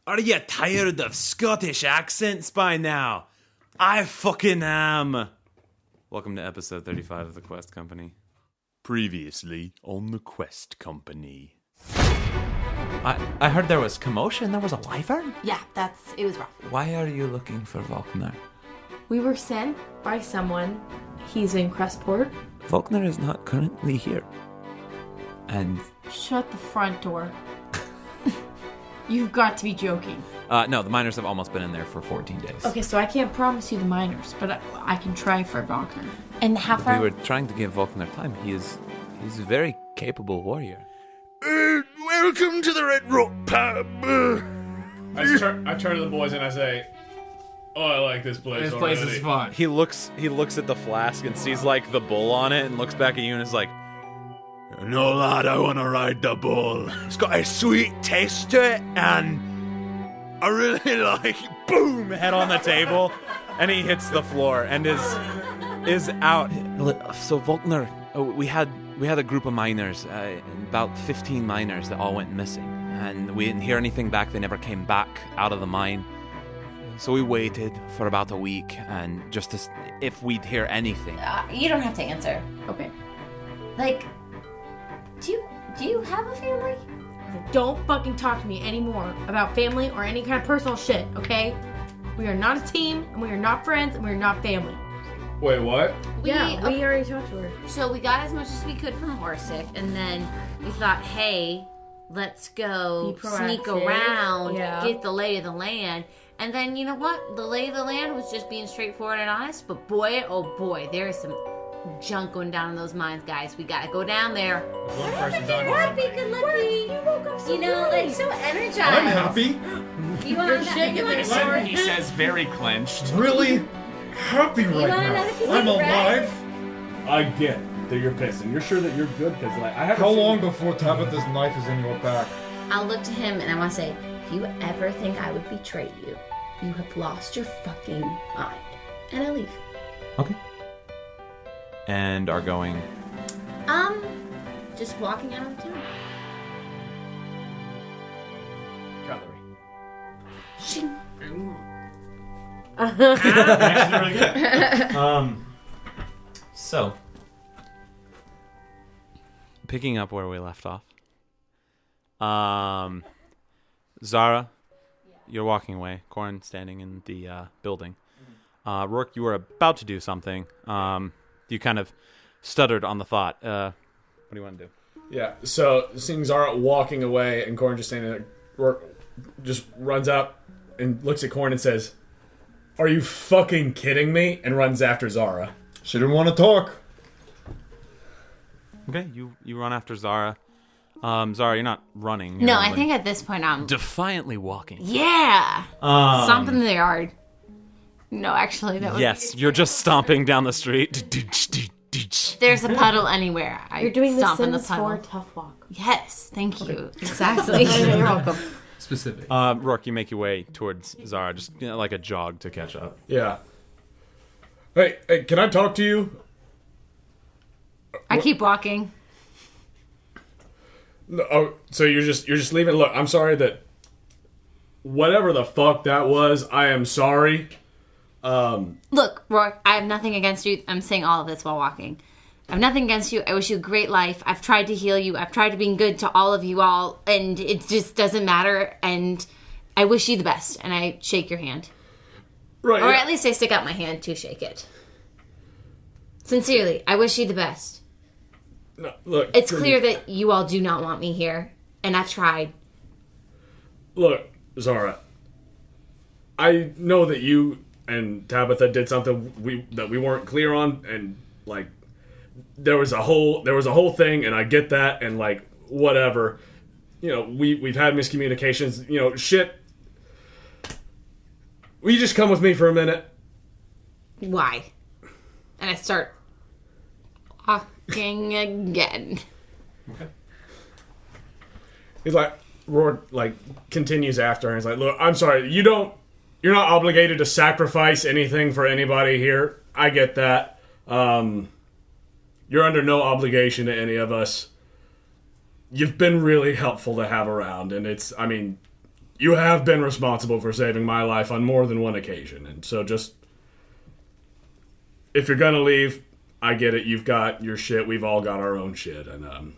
Are you tired of Scottish accents by now? I fucking am. Welcome to episode 35 of The Quest Company. Previously on The Quest Company. I heard there was commotion. There was a wyvern? Yeah, it was rough. Why are you looking for Volkner? We were sent by someone. He's in Crestport. Volkner is not currently here. And... Shut the front door. You've got to be joking. No, the miners have almost been in there for 14 days. Okay, so I can't promise you the miners, but I can try for Volkner. And how far... We were trying to give Volkner time. He's a very capable warrior. Welcome to the Red Rock Pub. I turn to the boys and I say, "Oh, I like this place. This place is fun." He looks at the flask and sees like the bull on it and looks back at you and is like, No, lad, I want to ride the bull. It's got a sweet taste to it, and I really like. boom, head on the table, and he hits the floor and is out. So Volkner, we had a group of miners, about 15 miners that all went missing, and we didn't hear anything back. They never came back out of the mine. So we waited for about a week, and just to, if we'd hear anything. You don't have to answer. Okay. Like, do you have a family? Don't fucking talk to me anymore about family or any kind of personal shit, okay? We are not a team, and we are not friends, and we are not family. Wait, what? We already talked to her. So we got as much as we could from Horsesick, and then we thought, hey, let's go sneak around, get the lay of the land. And then, you know what? The lay of the land was just being straightforward and honest, but boy, oh boy, there is some junk going down in those mines, guys. We gotta go down there. One person's on Happy, good lucky. You woke up so like so energized. I'm happy. You want He says very clenched. Really happy right want now. another piece of I'm bread? alive. I get that you're pissed, and you're sure that you're good because like I haven't. How seen long before Tabitha's knife is in your back? I'll look to him and I want to say, if you ever think I would betray you, you have lost your fucking mind. And I leave. Okay. And are going... Just walking out of town. So, picking up where we left off. Zara, you're walking away. Corin standing in the building. Roarke, you were about to do something. You kind of stuttered on the thought. What do you want to do? Yeah. So seeing Zara walking away and Corin just standing there, Roarke just runs up and looks at Corin and says, "Are you fucking kidding me?" and runs after Zara. She didn't want to talk. Okay, you run after Zara. Zara, you're not running. No, I think at this point I'm... defiantly walking. Yeah! Stomping in the yard. No, actually, that was... Yes, you're just stomping down the street. There's a puddle anywhere. You're doing the stomp in Sims puddle. 4 tough walk. Yes, thank you. Exactly. You're welcome. Specific. Roarke, you make your way towards Zara, just like a jog to catch up. Yeah. Hey, can I talk to you? I keep walking. No, oh, so you're just leaving? Look, I'm sorry that whatever the fuck that was, I am sorry. Look, Roarke, I have nothing against you. I'm saying all of this while walking. I have nothing against you. I wish you a great life. I've tried to heal you. I've tried to be good to all of you all, and it just doesn't matter. And I wish you the best. And I shake your hand. Right. Or at least I stick out my hand to shake it. Sincerely, I wish you the best. No, look. It's clear that you all do not want me here, and I've tried. Look, Zara. I know that you and Tabitha did something that we weren't clear on, and like there was a whole thing, and I get that, and like whatever. You know, we've had miscommunications. You know, shit. Will you just come with me for a minute? Why? And I start walking again. Okay. He's like, Roarke, like, continues after her. He's like, look, I'm sorry, you're not obligated to sacrifice anything for anybody here. I get that. You're under no obligation to any of us. You've been really helpful to have around, and you have been responsible for saving my life on more than one occasion, and so just... If you're gonna leave, I get it, you've got your shit, we've all got our own shit, and,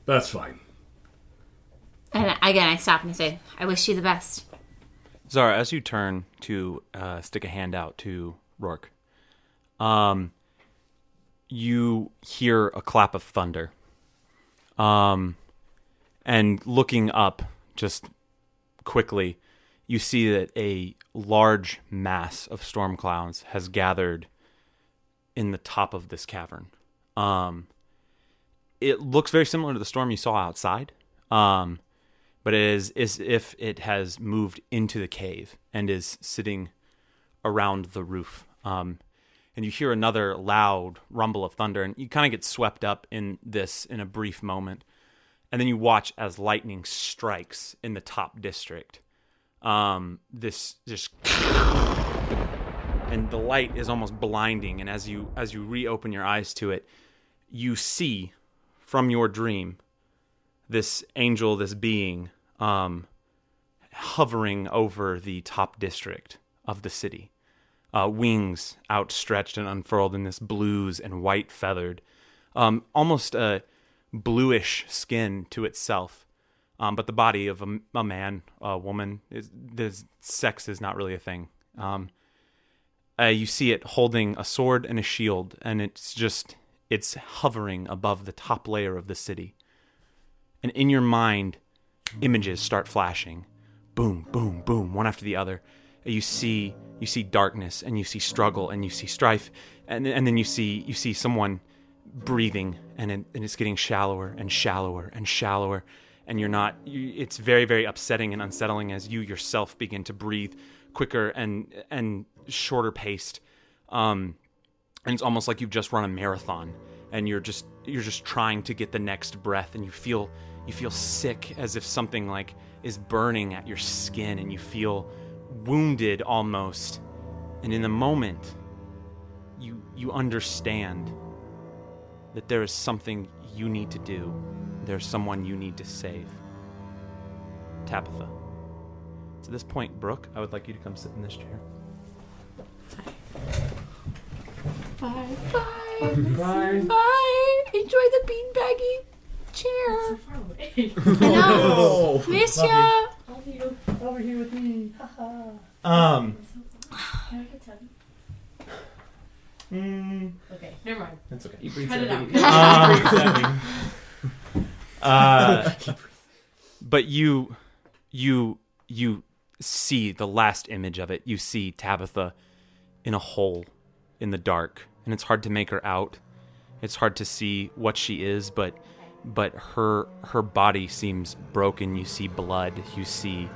that's fine. And again, I stop and say, I wish you the best. Zara, as you turn to stick a hand out to Roarke, you hear a clap of thunder. And looking up just quickly, you see that a large mass of storm clouds has gathered in the top of this cavern. It looks very similar to the storm you saw outside, but it is as if it has moved into the cave and is sitting around the roof. And you hear another loud rumble of thunder, and you kind of get swept up in this in a brief moment. And then you watch as lightning strikes in the top district. This just... And the light is almost blinding, and as you reopen your eyes to it, you see from your dream this angel, this being, hovering over the top district of the city. Wings outstretched and unfurled in this blues and white feathered. Almost a bluish skin to itself. But the body of a man, a woman, the sex is not really a thing. You see it holding a sword and a shield, and it's hovering above the top layer of the city. And in your mind, images start flashing. Boom, boom, boom, one after the other. You see darkness, and you see struggle, and you see strife, and then you see someone breathing, and it's getting shallower and shallower and shallower, and it's very, very upsetting and unsettling as you yourself begin to breathe quicker and shorter paced, and it's almost like you've just run a marathon, and you're just trying to get the next breath, and you feel sick, as if something like is burning at your skin, and you feel wounded almost. And in the moment, you understand that there is something you need to do. There's someone you need to save. Tabitha. To this point, Brooke, I would like you to come sit in this chair. Bye. Bye. Bye. Enjoy the beanbaggy chair. That's so far away. I know. Miss ya. Love you. Over here with me. Haha. Um. Can I get 10? Okay, never mind. That's okay. You breathe. Cut it out. But you see the last image of it. You see Tabitha in a hole in the dark, and it's hard to make her out. It's hard to see what she is, but her body seems broken. You see blood. You see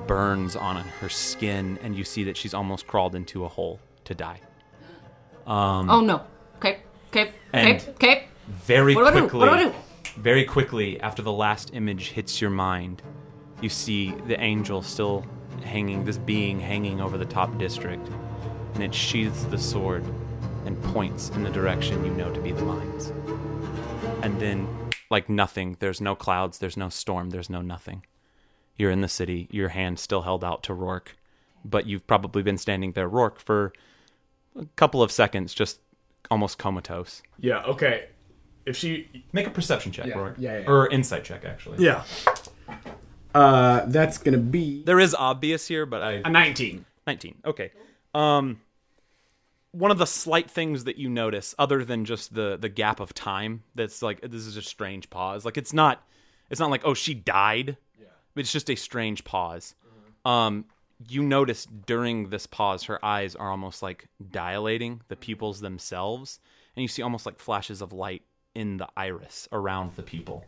burns on her skin, and you see that she's almost crawled into a hole to die. Oh no. Okay. Very What do I quickly, do? What do I do? Very quickly, after the last image hits your mind, you see the angel still hanging, this being hanging over the top district, and it sheathes the sword and points in the direction you know to be the mines. And then, like nothing, there's no clouds, there's no storm, there's no nothing. You're in the city, your hand still held out to Roarke, but you've probably been standing there, Roarke, for a couple of seconds, just almost comatose. Yeah, okay. If she... Make a perception check, Yeah, Roarke. yeah. Or insight check, actually. Yeah. That's gonna be... There is obvious here, but A 19. 19, okay. One of the slight things that you notice, other than just the gap of time, that's like, this is a strange pause. Like, it's not like, oh, she died. Yeah. It's just a strange pause. Mm-hmm. You notice during this pause, her eyes are almost like dilating, the pupils themselves, and you see almost like flashes of light in the iris around the pupil.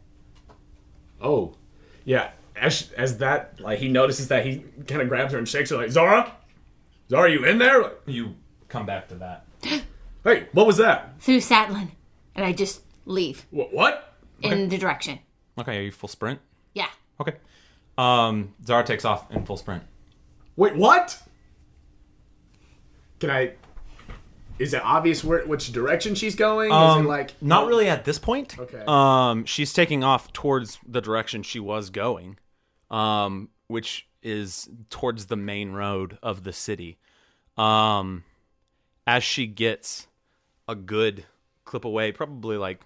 Oh, yeah. As that, like, he notices that, he kind of grabs her and shakes her, like, Zara, you in there? Like, You come back to that. hey, what was that? Through Satlin. And I just leave. What? In the direction. Okay, are you full sprint? Yeah. Okay. Zara takes off in full sprint. Wait, what? Can I... is it obvious which direction she's going? Is it like not really at this point. Okay. She's taking off towards the direction she was going, which is towards the main road of the city. As she gets a good clip away, probably like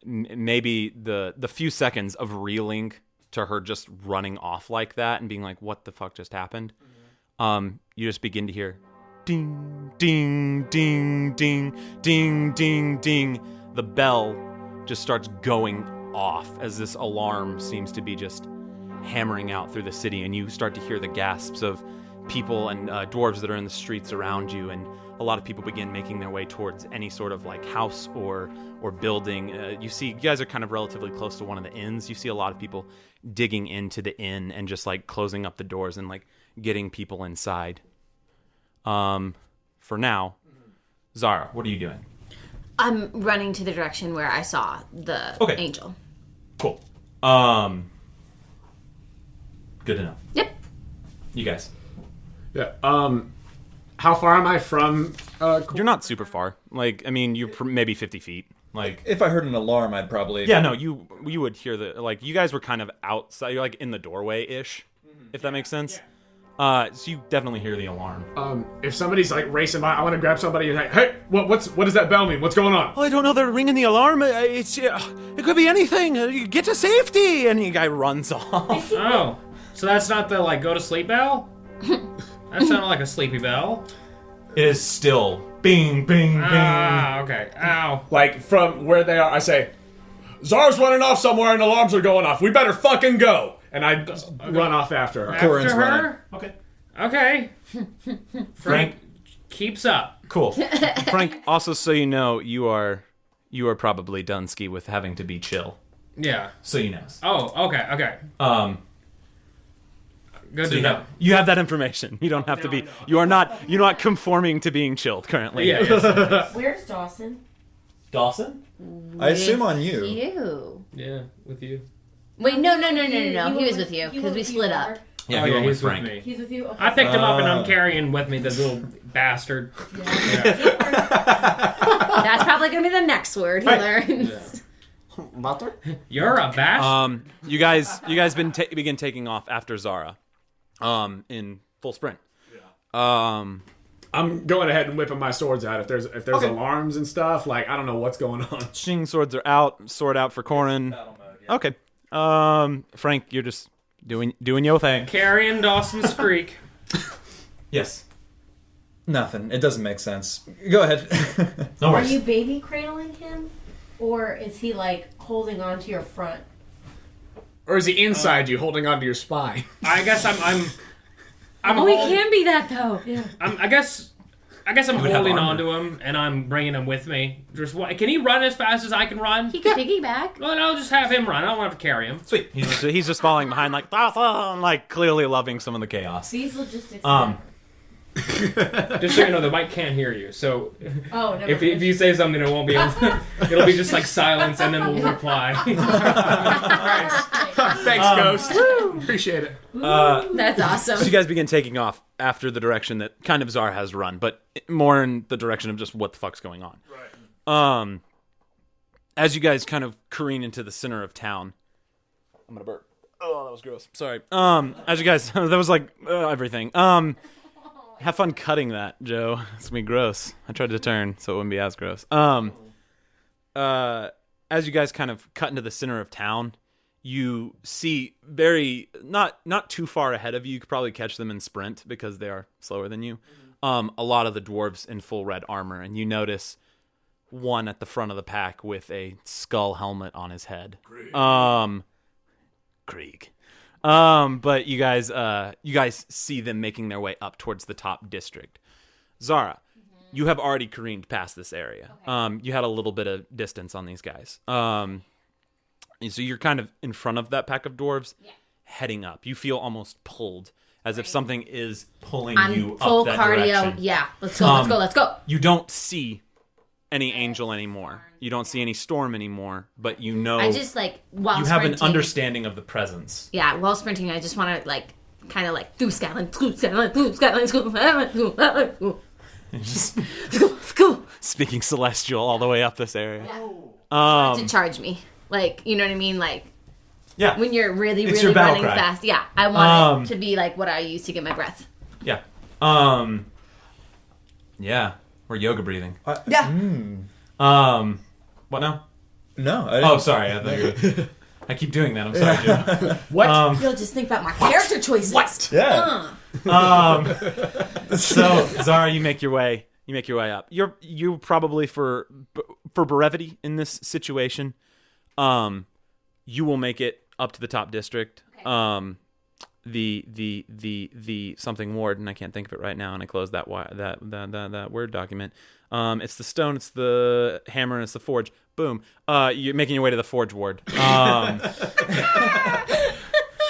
maybe the few seconds of reeling to her just running off like that and being like, what the fuck just happened? You just begin to hear ding, ding, ding, ding, ding, ding, ding. The bell just starts going off as this alarm seems to be just hammering out through the city, and you start to hear the gasps of people and dwarves that are in the streets around you, and a lot of people begin making their way towards any sort of like house or building. You guys are kind of relatively close to one of the inns. You see a lot of people digging into the inn and just like closing up the doors and like getting people inside. For now, Zara, what are you doing? I'm running to the direction where I saw the angel. Cool. Good to know. Yep. You guys. Yeah. How far am I from? You're not super far. Like, I mean, you're maybe 50 feet. Like, If I heard an alarm, I'd probably... yeah, no, you would hear the like. You guys were kind of outside. You're like in the doorway ish, if that makes sense. So you definitely hear the alarm. If somebody's like racing by, I want to grab somebody and say, "Hey, what does that bell mean? What's going on?" Oh, I don't know. They're ringing the alarm. It could be anything. Get to safety, and the guy runs off. Oh, so that's not the like go to sleep bell? That sounded like a sleepy bell. It is still bing, bing, bing. Ah, okay. Ow. Like from where they are, I say, "Zara's running off somewhere, and alarms are going off. We better fucking go!" And I run off after her. Corin's After her? running. Okay. Okay. Frank keeps up. Cool. Frank, also so you know, you are probably Dunsky with having to be chill. Yeah. So you know. Oh, okay. Good So to know. you have that information. You don't have to be. You're not conforming to being chilled currently. Yeah. Yes. Where's Dawson? Dawson? I assume on you. You. Yeah, with you. Wait, no. He was with you because we split up. Yeah, Oh, you yeah, were with he's with Frank. me. He's with you? Okay. I picked him up and I'm carrying with me this little bastard. That's probably gonna be the next word he learns. You're a bastard. You guys begin taking off after Zara, in full sprint. I'm going ahead and whipping my swords out. If there's alarms and stuff, like I don't know what's going on. Shing swords are out. Sword out for Corin. Okay. Frank, you're just doing your thing. Carrying Dawson's Creek. Yes. Nothing. It doesn't make sense. Go ahead. No Are worries. you baby cradling him? Or is he like holding on to your front? Or is he inside you, holding onto your spine? I guess I'm Oh, he can be that though. Yeah. I guess I'm would have holding armor. on to him and I'm bringing him with me. Can he run as fast as I can run? He could piggyback. Well, then I'll just have him run. I don't have to carry him. Sweet. He's just following behind, like Dawson, like clearly loving some of the chaos. These logistics. Just so you know, the mic can't hear you. So Oh, never if mind. you say something, it won't be. It'll be just like silence, and then we'll reply. Thanks, Ghost. Appreciate it. That's awesome. So you guys begin taking off after the direction that kind of Zara has run, but more in the direction of just what the fuck's going on. Right. As you guys kind of careen into the center of town, I'm gonna burp. Oh, that was gross. Sorry. As you guys, that was like everything. Have fun cutting that, Joe. It's gonna be gross. I tried to turn so it wouldn't be as gross. As you guys kind of cut into the center of town, you see not too far ahead of you. You could probably catch them in sprint because they are slower than you. A lot of the dwarves in full red armor, and you notice one at the front of the pack with a skull helmet on his head. Krieg. But you guys see them making their way up towards the top district. Zara, you have already careened past this area. Okay. You had a little bit of distance on these guys. So you're kind of in front of that pack of dwarves, heading up. You feel almost pulled, as if something is pulling you full up that cardio. direction. Yeah, let's go. You don't see any angel anymore. You don't see any storm anymore, but you know I just while you sprinting, have an understanding of the presence. Yeah, while sprinting, I just want to kind of through Skyline. Let's go. Speaking celestial all the way up this area. To charge me. Like, you know what I mean? Like, Yeah. when you're really, It's really your battle running cry. fast. Yeah, I want it to be like what I use to get my breath. Yeah. Yeah. We're yoga breathing. Yeah. What now? No. I didn't. Oh, sorry. I thought you were... I keep doing that. I'm sorry, Joe. What? You'll just think about my character choices. What? Yeah. So Zara, you make your way up. You probably for brevity in this situation, you will make it up to the top district. Okay. The something ward, and I can't think of it right now, and I closed that Word document. It's the stone, it's the hammer, and it's the forge. Boom. You're making your way to the forge ward.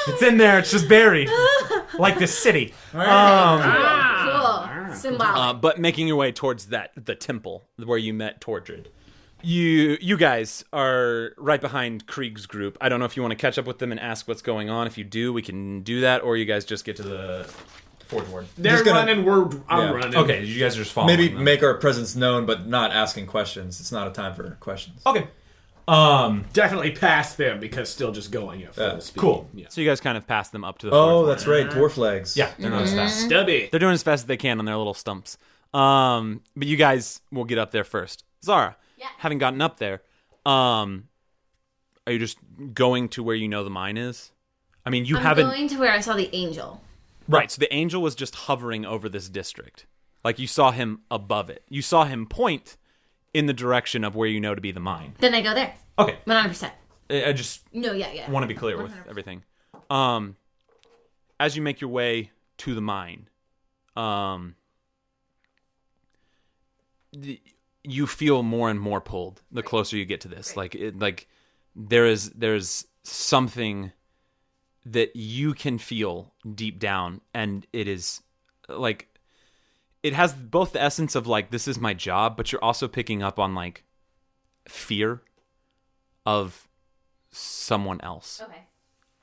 It's in there. It's just buried, like this city. Cool. Symbolic. But making your way towards the temple where you met Tordred. You guys are right behind Krieg's group. I don't know if you want to catch up with them and ask what's going on. If you do, we can do that, or you guys just get to the forge ward. They're running, I'm running. Okay, you guys are just following Maybe them. make our presence known, but not asking questions. It's not a time for questions. Okay. Definitely past them because still just going at full speed. Cool. Yeah. So you guys kind of pass them up to the forge ward. That's right. Dwarf legs. Yeah, they're not as fast. Stubby. They're doing as fast as they can on their little stumps. But you guys will get up there first. Zara, having gotten up there, are you just going to where you know the mine is? I mean, I'm going to where I saw the angel. Right, so the angel was just hovering over this district. Like, you saw him above it. You saw him point in the direction of where you know to be the mine. Then I go there. Okay. 100%. I just want to be clear 100%. with everything. As you make your way to the mine, you feel more and more pulled the closer you get to this. Like there's something that you can feel deep down, and it is like it has both the essence of like, this is my job, but you're also picking up on like fear of someone else. Okay.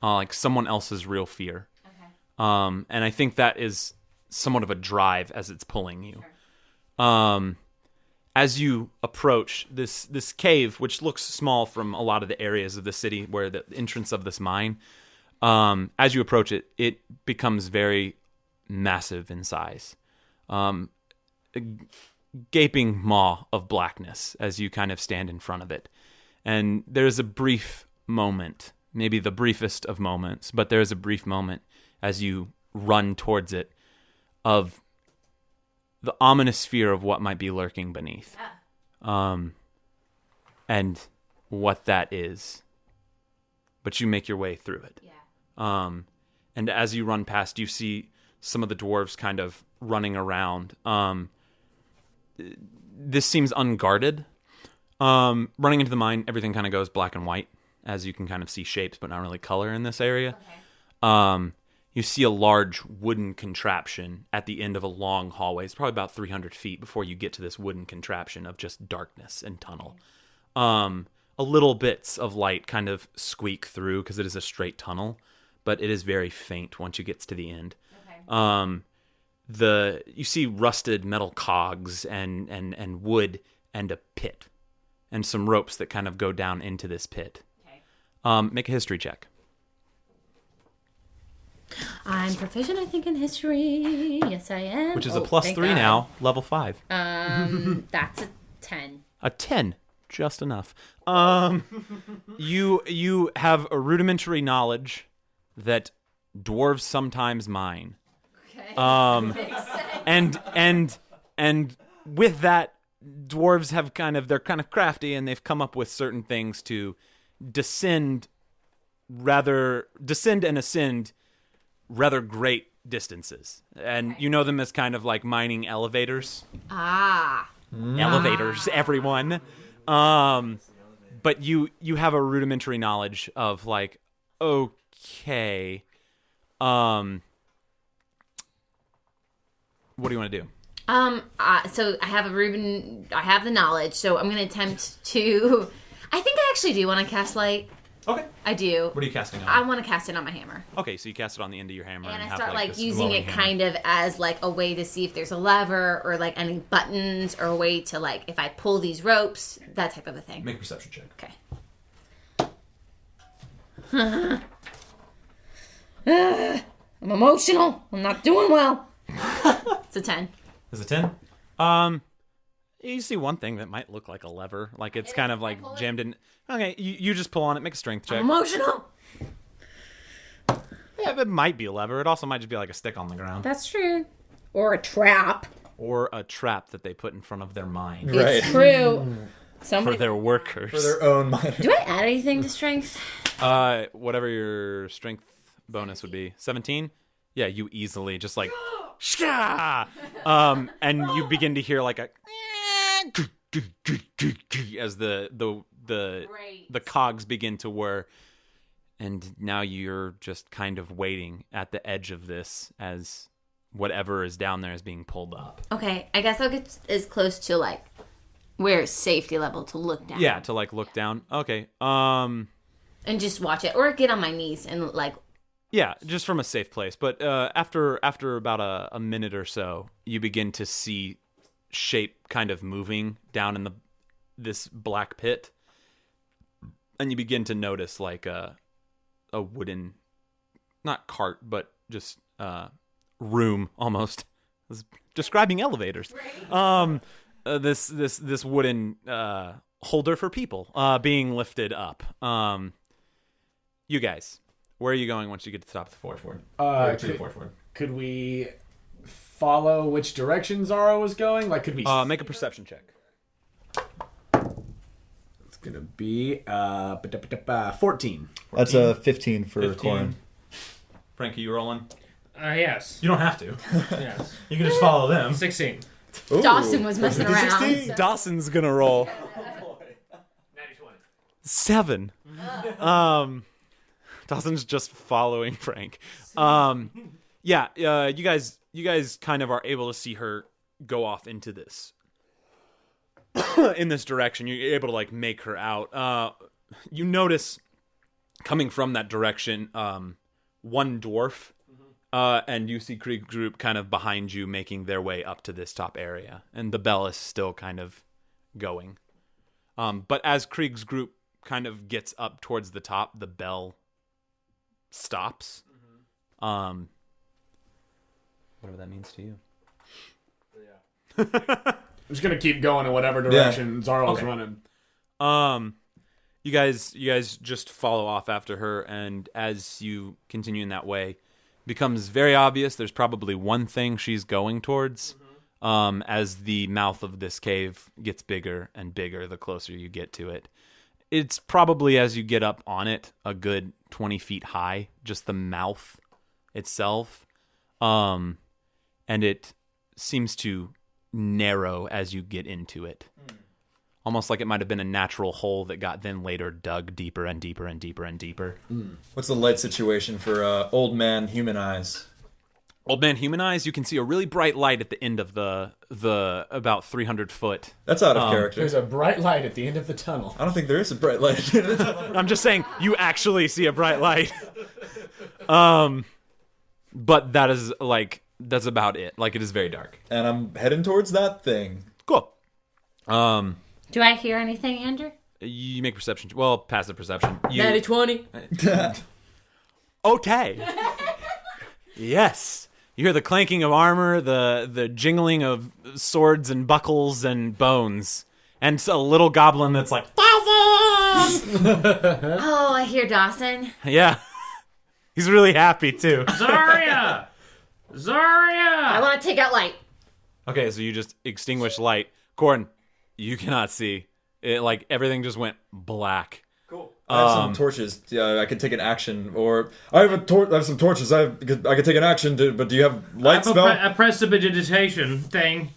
Like someone else's real fear. Okay. And I think that is somewhat of a drive as it's pulling you. Sure. As you approach this cave, which looks small from a lot of the areas of the city where the entrance of this mine, as you approach it, it becomes very massive in size. A gaping maw of blackness as you kind of stand in front of it. And there's a brief moment, maybe the briefest of moments, but there's a brief moment as you run towards it of the ominous fear of what might be lurking beneath. And what that is. But you make your way through it. Yeah. And as you run past, you see some of the dwarves kind of running around. This seems unguarded. Running into the mine, everything kind of goes black and white, as you can kind of see shapes, but not really color in this area. Okay. You see a large wooden contraption at the end of a long hallway. It's probably about 300 feet before you get to this wooden contraption of just darkness and tunnel. A little bits of light kind of squeak through because it is a straight tunnel, but it is very faint once you get to the end. Okay. You see rusted metal cogs and wood and a pit and some ropes that kind of go down into this pit. Okay. Make a history check. I'm proficient, I think, in history. Yes, I am. Which is a +3 now, level 5. That's a 10. A 10, just enough. You have a rudimentary knowledge that dwarves sometimes mine. Okay. Makes sense. And with that, dwarves have they're kind of crafty, and they've come up with certain things to descend and ascend rather great distances. And you know them as kind of like mining elevators. Elevators, everyone. But you have a rudimentary knowledge of like, okay, what do you want to do? So I have the knowledge, so I'm going to attempt to, I think I actually do want to cast light. Okay. I do. What are you casting on? I want to cast it on my hammer. Okay, so you cast it on the end of your hammer. And I have, start like this using it glowing hammer. kind of as like a way to see if there's a lever or like any buttons or a way to like if I pull these ropes, that type of a thing. Make a perception check. Okay. I'm emotional. I'm not doing well. It's a 10. Is it 10? You see one thing that might look like a lever. Like it's kind of like jammed in. Okay, you just pull on it, make a strength check. I'm emotional. Yeah, it might be a lever. It also might just be like a stick on the ground. That's true. Or a trap. Or a trap that they put in front of their mine. Right. It's true. For their workers. For their own miners. Do I add anything to strength? Whatever your strength bonus would be. 17? Yeah, you easily just like shka! And you begin to hear like a as the cogs begin to whir, and now you're just kind of waiting at the edge of this as whatever is down there is being pulled up. Okay, I guess I'll get as close to like where it's safety level to look down. Yeah, to like look down. Okay. And just watch it, or get on my knees and like. Yeah, just from a safe place. But after about a minute or so, you begin to see shape kind of moving down in this black pit, and you begin to notice like a wooden, not cart, but just room almost. I was describing elevators. This wooden holder for people being lifted up. You guys. Where are you going once you get to the top of the fourth ward? Could we follow which direction Zara was going? Like, could we... Make a perception check. It's going to be 14. That's a 15 for Corin. Frankie, you rolling? Yes. You don't have to. Yes. You can just follow them. 16. Ooh. Dawson was messing around. So. Dawson's going to roll. 7. Dawson's just following Frank. You guys kind of are able to see her go off into this in this direction. You're able to like make her out. You notice coming from that direction, one dwarf, and you see Krieg's group kind of behind you making their way up to this top area, and the bell is still kind of going. But as Krieg's group kind of gets up towards the top, the bell stops. Whatever that means to you. I'm just gonna keep going in whatever direction Zara was running. You guys just follow off after her, and as you continue in that way, it becomes very obvious there's probably one thing she's going towards. As the mouth of this cave gets bigger and bigger the closer you get to it. It's probably, as you get up on it, a good 20 feet high, just the mouth itself. And it seems to narrow as you get into it. Almost like it might have been a natural hole that got then later dug deeper and deeper and deeper and deeper. What's the light situation for old man human eyes? Old man human eyes, you can see a really bright light at the end of the about 300 foot. That's out of character. There's a bright light at the end of the tunnel. I don't think there is a bright light at the end of the tunnel. I'm just saying, you actually see a bright light. But that's about it. Like, it is very dark. And I'm heading towards that thing. Cool. Do I hear anything, Andrew? You make perception. Well, passive perception. 20. Okay. Yes. You hear the clanking of armor, the jingling of swords and buckles and bones, and a little goblin that's like, Oh, I hear Dawson. yeah. He's really happy too. Zarya! I want to take out light. Okay, so you just extinguish light. Corin, you cannot see. It, like, everything just went black. Cool. I have some torches. Yeah, I could take an action, or I have some torches. I could take an action. But do you have light spell? I pressed the prestidigitation thing.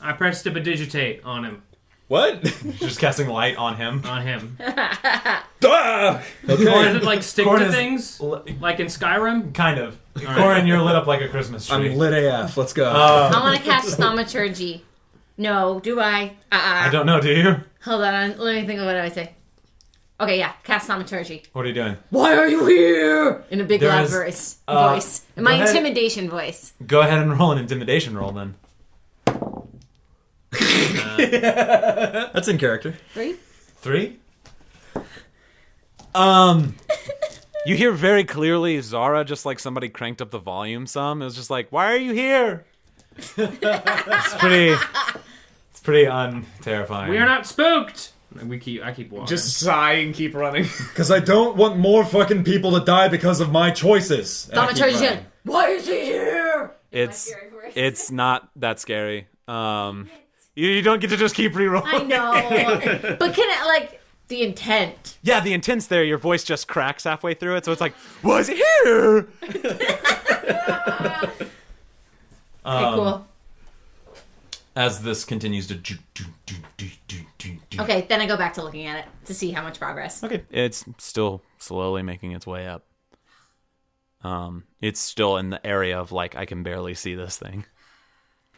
I pressed to prestidigitate on him. What? Just casting light on him. On him. Okay. Or does it like stick to things? Like in Skyrim? Kind of. Corin, you're lit up like a Christmas tree. I'm lit AF. Let's go. I want to cast Okay, yeah. Cast thaumaturgy. What are you doing? Why are you here? In a big loud There's, voice. In my go ahead. intimidation voice. Go ahead and roll an intimidation roll then. That's in character. 3? 3? You hear very clearly Zara, just like somebody cranked up the volume some. It was just like, why are you here? It's pretty unterrifying. We are not spooked. I keep walking. Just sigh and keep running. Because I don't want more fucking people to die because of my choices. And I keep Thaumaturgy. running. Why is he here? It's not that scary. You don't get to just keep rerolling. I know. But can it, like, the intent? Yeah, the intent's there. Your voice just cracks halfway through it, so it's like, was he here? Okay, cool. As this continues to Okay, then I go back to looking at it to see how much progress. Okay. It's still slowly making its way up. It's still in the area of, like, I can barely see this thing.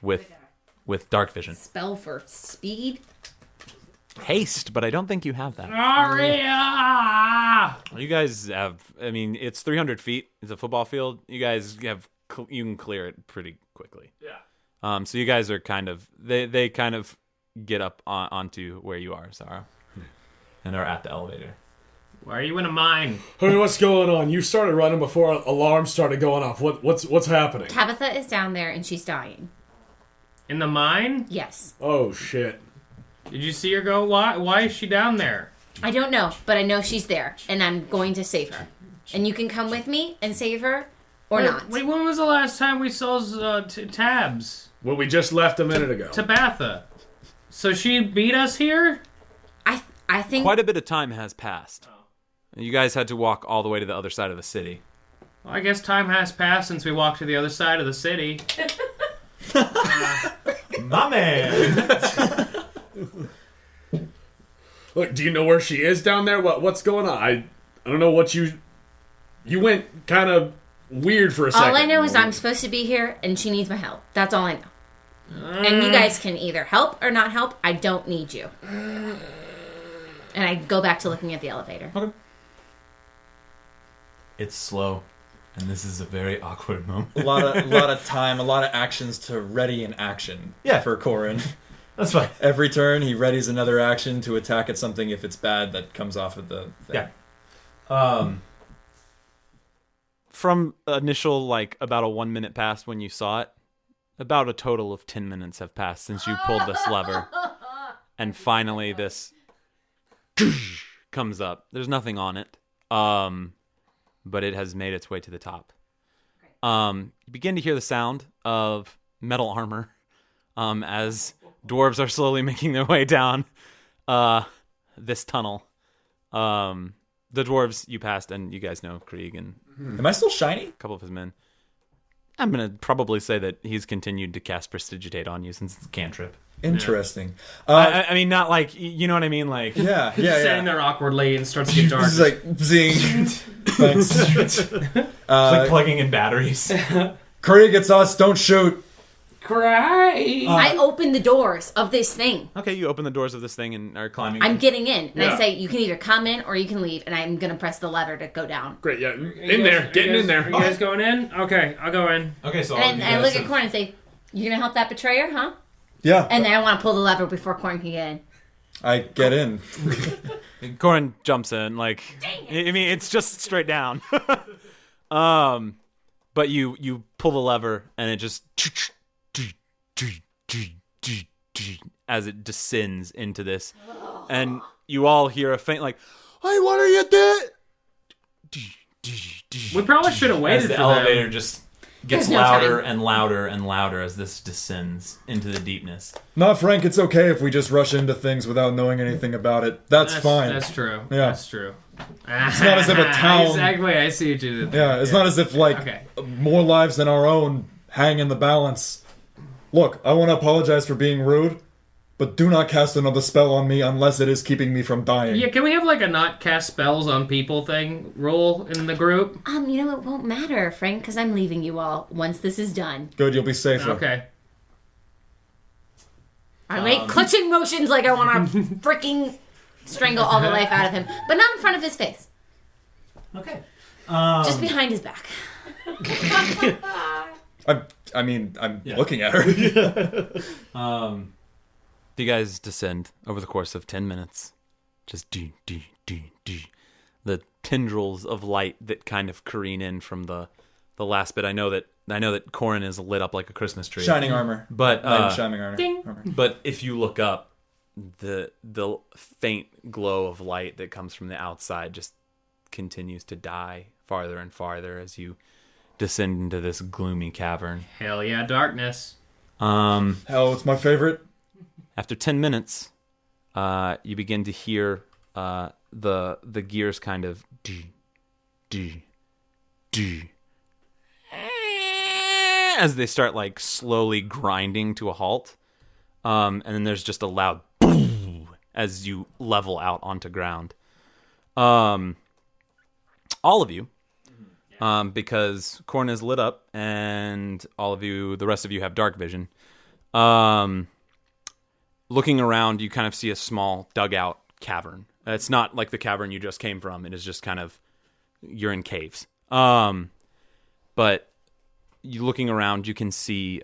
With dark vision. Spell for speed? Haste, but I don't think you have that. Aria! You guys have, I mean, it's 300 feet. It's a football field. You guys have, you can clear it pretty quickly. Yeah. So you guys are kind of, they kind of get up onto where you are, Zara. And are at the elevator. Why are you in a mine? Hey, what's going on? You started running before alarms started going off. What's happening? Tabitha is down there and she's dying. In the mine? Yes. Oh, shit. Did you see her go? Why is she down there? I don't know, but I know she's there, and I'm going to save her. And you can come with me and save her, or not. Wait, when was the last time we saw Tabs? Well, we just left a minute ago. Tabitha. So she beat us here? I think... Quite a bit of time has passed. You guys had to walk all the way to the other side of the city. Well, I guess time has passed since we walked to the other side of the city. My man! Look, do you know where she is down there? What's going on? I don't know what you went kind of weird for a second. All I know is I'm supposed to be here, and she needs my help. That's all I know. And you guys can either help or not help. I don't need you. And I go back to looking at the elevator. Okay. It's slow, and this is a very awkward moment. A lot of time, a lot of actions to ready an action. Yeah. For Corin. That's fine. Every turn, he readies another action to attack at something if it's bad that comes off of the thing. Yeah. From initial, like, about a 1 minute past when you saw it, about a total of 10 minutes have passed since you pulled this lever. And finally this comes up. There's nothing on it. But it has made its way to the top. You begin to hear the sound of metal armor as dwarves are slowly making their way down this tunnel. The dwarves you passed, and you guys know Krieg and Am I still shiny? a couple of his men. I'm going to probably say that he's continued to cast Prestidigitate on you since it's a cantrip. Interesting. I mean, not like, you know what I mean? Like, Yeah. Standing there awkwardly and starts to get dark. This is like zing. Thanks. like plugging in batteries. Krieg, it's us. Don't shoot. Cry. I open the doors of this thing. Okay, you open the doors of this thing and are climbing. I'm getting in, and Yeah. I say, you can either come in or you can leave, and I'm going to press the lever to go down. Great, yeah. In there. Getting in there. Are you guys going in? Okay, I'll go in. Okay, so And I look at Corin and say, you going to help that betrayer, huh? Yeah. And then I want to pull the lever before Corin can get in. I get in. Corin jumps in, like, I mean, it's just straight down. But you pull the lever, and it just as it descends into this, and you all hear a faint like, "Hey, what are you doing?" We probably should have waited as the for elevator them. just gets There's no louder time. and louder and louder as this descends into the deepness. No, Frank, it's okay if we just rush into things without knowing anything about it. That's fine. That's true. Yeah. That's true. It's not as if a town... Exactly, I see what you did. Yeah, it's not as if, like, Okay. more lives than our own hang in the balance. Look, I want to apologize for being rude, but do not cast another spell on me unless it is keeping me from dying. Yeah, can we have like a not cast spells on people thing rule in the group? You know, it won't matter, Frank, because I'm leaving you all once this is done. Good, you'll be safer. Okay. I make clutching motions like I want to freaking strangle all the life out of him, but not in front of his face. Okay. Just behind his back. I'm looking at her. You guys descend over the course of 10 minutes. Just the tendrils of light that kind of careen in from the last bit. I know that Corin is lit up like a Christmas tree. Shining armor. But shining armor. Ding. But if you look up, the faint glow of light that comes from the outside just continues to die farther and farther as you descend into this gloomy cavern. Hell yeah, darkness. Hell, it's my favorite. After 10 minutes, you begin to hear the gears kind of as they start like slowly grinding to a halt. And then there's just a loud as you level out onto ground. All of you, because Corin is lit up and the rest of you have dark vision. Looking around, you kind of see a small dugout cavern. It's not like the cavern you just came from. It is just kind of, you're in caves. But you looking around, you can see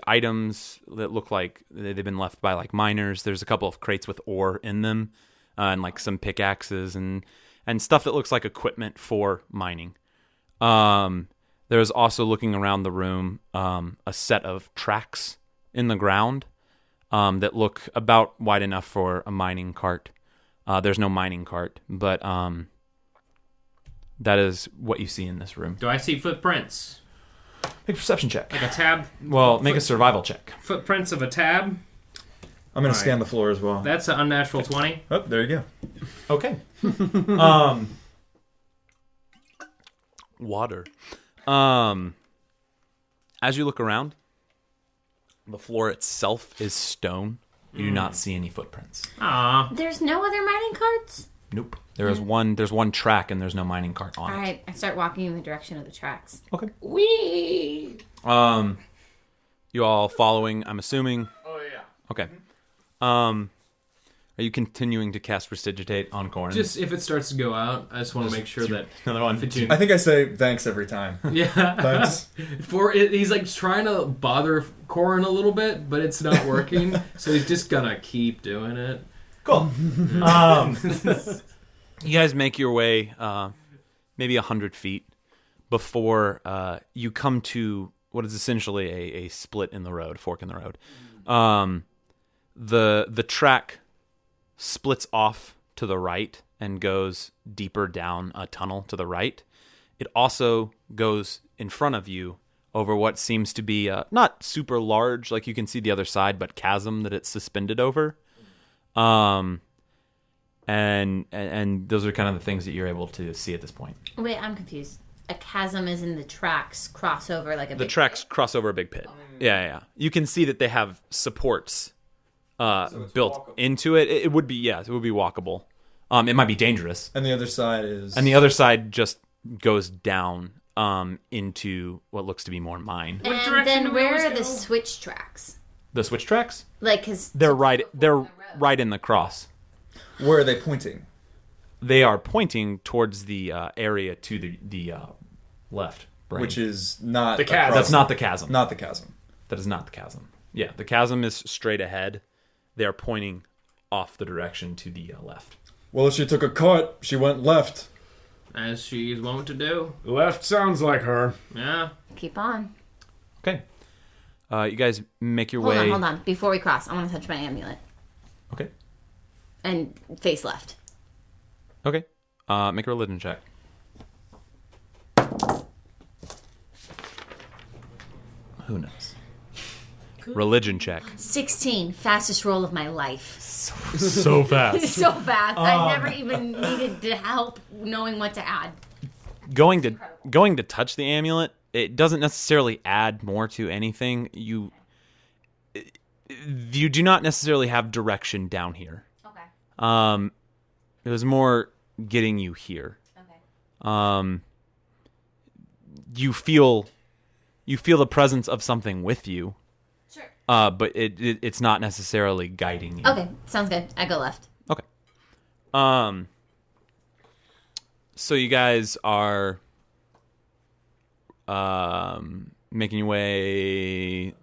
items that look like they've been left by like miners. There's a couple of crates with ore in them, and like some pickaxes and stuff that looks like equipment for mining. There's also, looking around the room, a set of tracks in the ground that look about wide enough for a mining cart. There's no mining cart, but that is what you see in this room. Do I see footprints? Make a perception check. Like a tab? Well, make a survival check. Footprints of a tab? I'm going to scan the floor as well. That's an unnatural 20. Oh, there you go. Okay. Water. As you look around, the floor itself is stone. You do not see any footprints. Aww. There's no other mining carts? Nope. There's one track and there's no mining cart on it. Alright, I start walking in the direction of the tracks. Okay. Whee! You all following, I'm assuming? Oh, yeah. Okay. Are you continuing to cast Prestidigitate on Corin? Just if it starts to go out, I just want to make sure that... Another one. I think I say thanks every time. Yeah. Thanks. He's like trying to bother Corin a little bit, but it's not working, so he's just gonna keep doing it. Cool. You guys make your way maybe 100 feet before you come to what is essentially a split in the road, fork in the road. The track splits off to the right and goes deeper down a tunnel to the right. It also goes in front of you over what seems to be not super large, like you can see the other side, but chasm that it's suspended over. And those are kind of the things that you're able to see at this point. Wait, I'm confused. A chasm is in the tracks cross over like a big The tracks pit. cross over a big pit. Yeah. You can see that they have supports built into it. It would be walkable. It might be dangerous. And the other side is... And the other side just goes down into what looks to be more mine. And then where are the switch tracks? The switch tracks? Like, cause they're right in the cross. Where are they pointing? They are pointing towards the area to the left. Brain. Which is not the chasm. That's not the chasm. Not the chasm. That is not the chasm. Yeah, the chasm is straight ahead. They are pointing off the direction to the left. Well, if she took a cart, she went left. As she's wont to do. Left sounds like her. Yeah. Keep on. Okay. You guys make your way... Hold on. Before we cross, I want to touch my amulet. Okay. And face left. Okay. Make a religion check. Who knows? Religion check. 16. Fastest roll of my life. So fast. So fast. I never even needed to help knowing what to add. Going to touch the amulet, it doesn't necessarily add more to anything. You do not necessarily have direction down here. Okay. It was more getting you here. Okay. You feel the presence of something with you. Sure. But it's not necessarily guiding you. Okay, sounds good. I go left. Okay. So you guys are making your way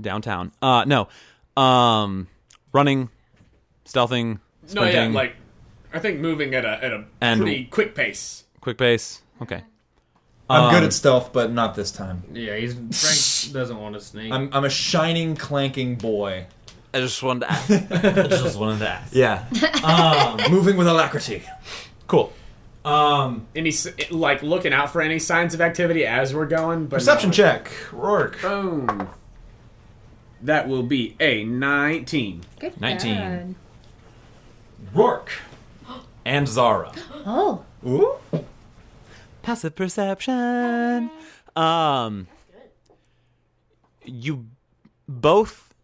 downtown. No. Running, stealthing, sprinting. No, yeah, like I think moving at a pretty quick pace. Quick pace. Okay. I'm good at stealth, but not this time. Yeah, Frank doesn't want to sneak. I'm a shining, clanking boy. I just wanted to ask. Yeah. Moving with alacrity. Cool. Any like looking out for any signs of activity as we're going? But Perception check. Roarke. Boom. That will be a 19. Good 19. God. Roarke. And Zara. Oh. Ooh. Passive perception. You both,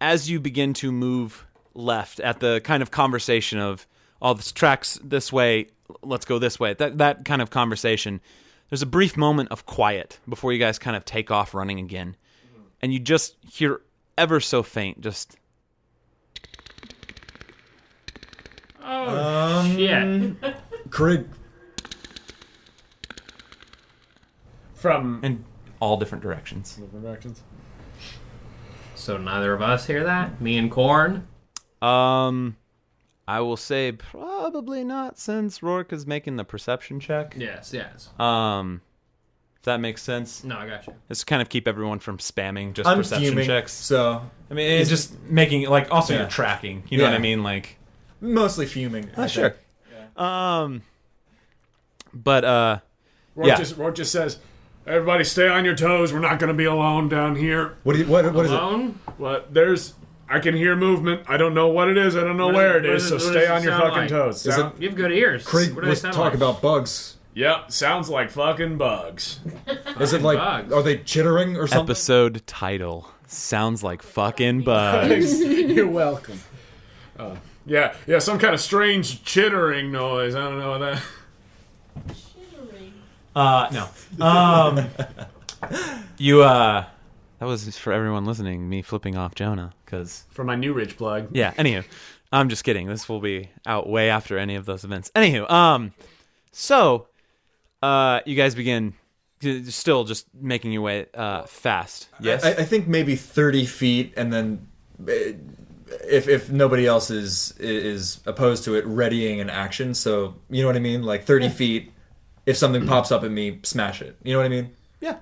as you begin to move left at the kind of conversation of all this tracks this way, let's go this way, that kind of conversation, there's a brief moment of quiet before you guys kind of take off running again. And you just hear ever so faint, just... Oh, shit. Krieg. From in all different directions. So neither of us hear that? Me and Corin? I will say probably not, since Roarke is making the perception check. Yes. If that makes sense. No, I got you. Just kind of keep everyone from spamming just I'm perception fuming, checks. So I mean, it's just making like also Yeah. you're tracking. You know what I mean? Like mostly fuming. I sure. think. But Roarke just says, "Everybody, stay on your toes. We're not going to be alone down here." What is it? Alone? What? I can hear movement. I don't know what it is. I don't know where it is. So stay on your fucking toes. Is it- You have good ears. Krieg What do they was sound talking like? about bugs. Yep, sounds like fucking bugs. Is it like, bugs. are they chittering or something? episode title sounds like fucking bugs. You're welcome. Yeah, some kind of strange chittering noise. I don't know what that. No. You that was for everyone listening. Me flipping off Jonah because For my New Ridge plug. yeah. Anywho, I'm just kidding. This will be out way after any of those events. Anywho, so you guys begin still just making your way fast. Yes. I think maybe 30 feet, and then if nobody else is opposed to it, readying an action. So you know what I mean? Like 30 feet. If something pops up at me, smash it. You know what I mean? Yeah.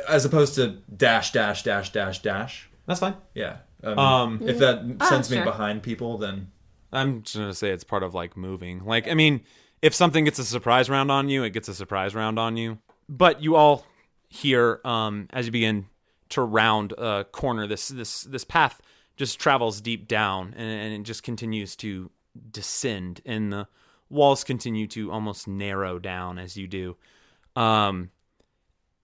As opposed to dash, dash, dash, dash, dash. That's fine. Yeah. If that sends me sure. behind people, then I'm just gonna say it's part of like moving. Like, I mean, if something gets a surprise round on you, it gets a surprise round on you. But you all hear as you begin to round a corner, this path just travels deep down and it just continues to descend, and the walls continue to almost narrow down as you do.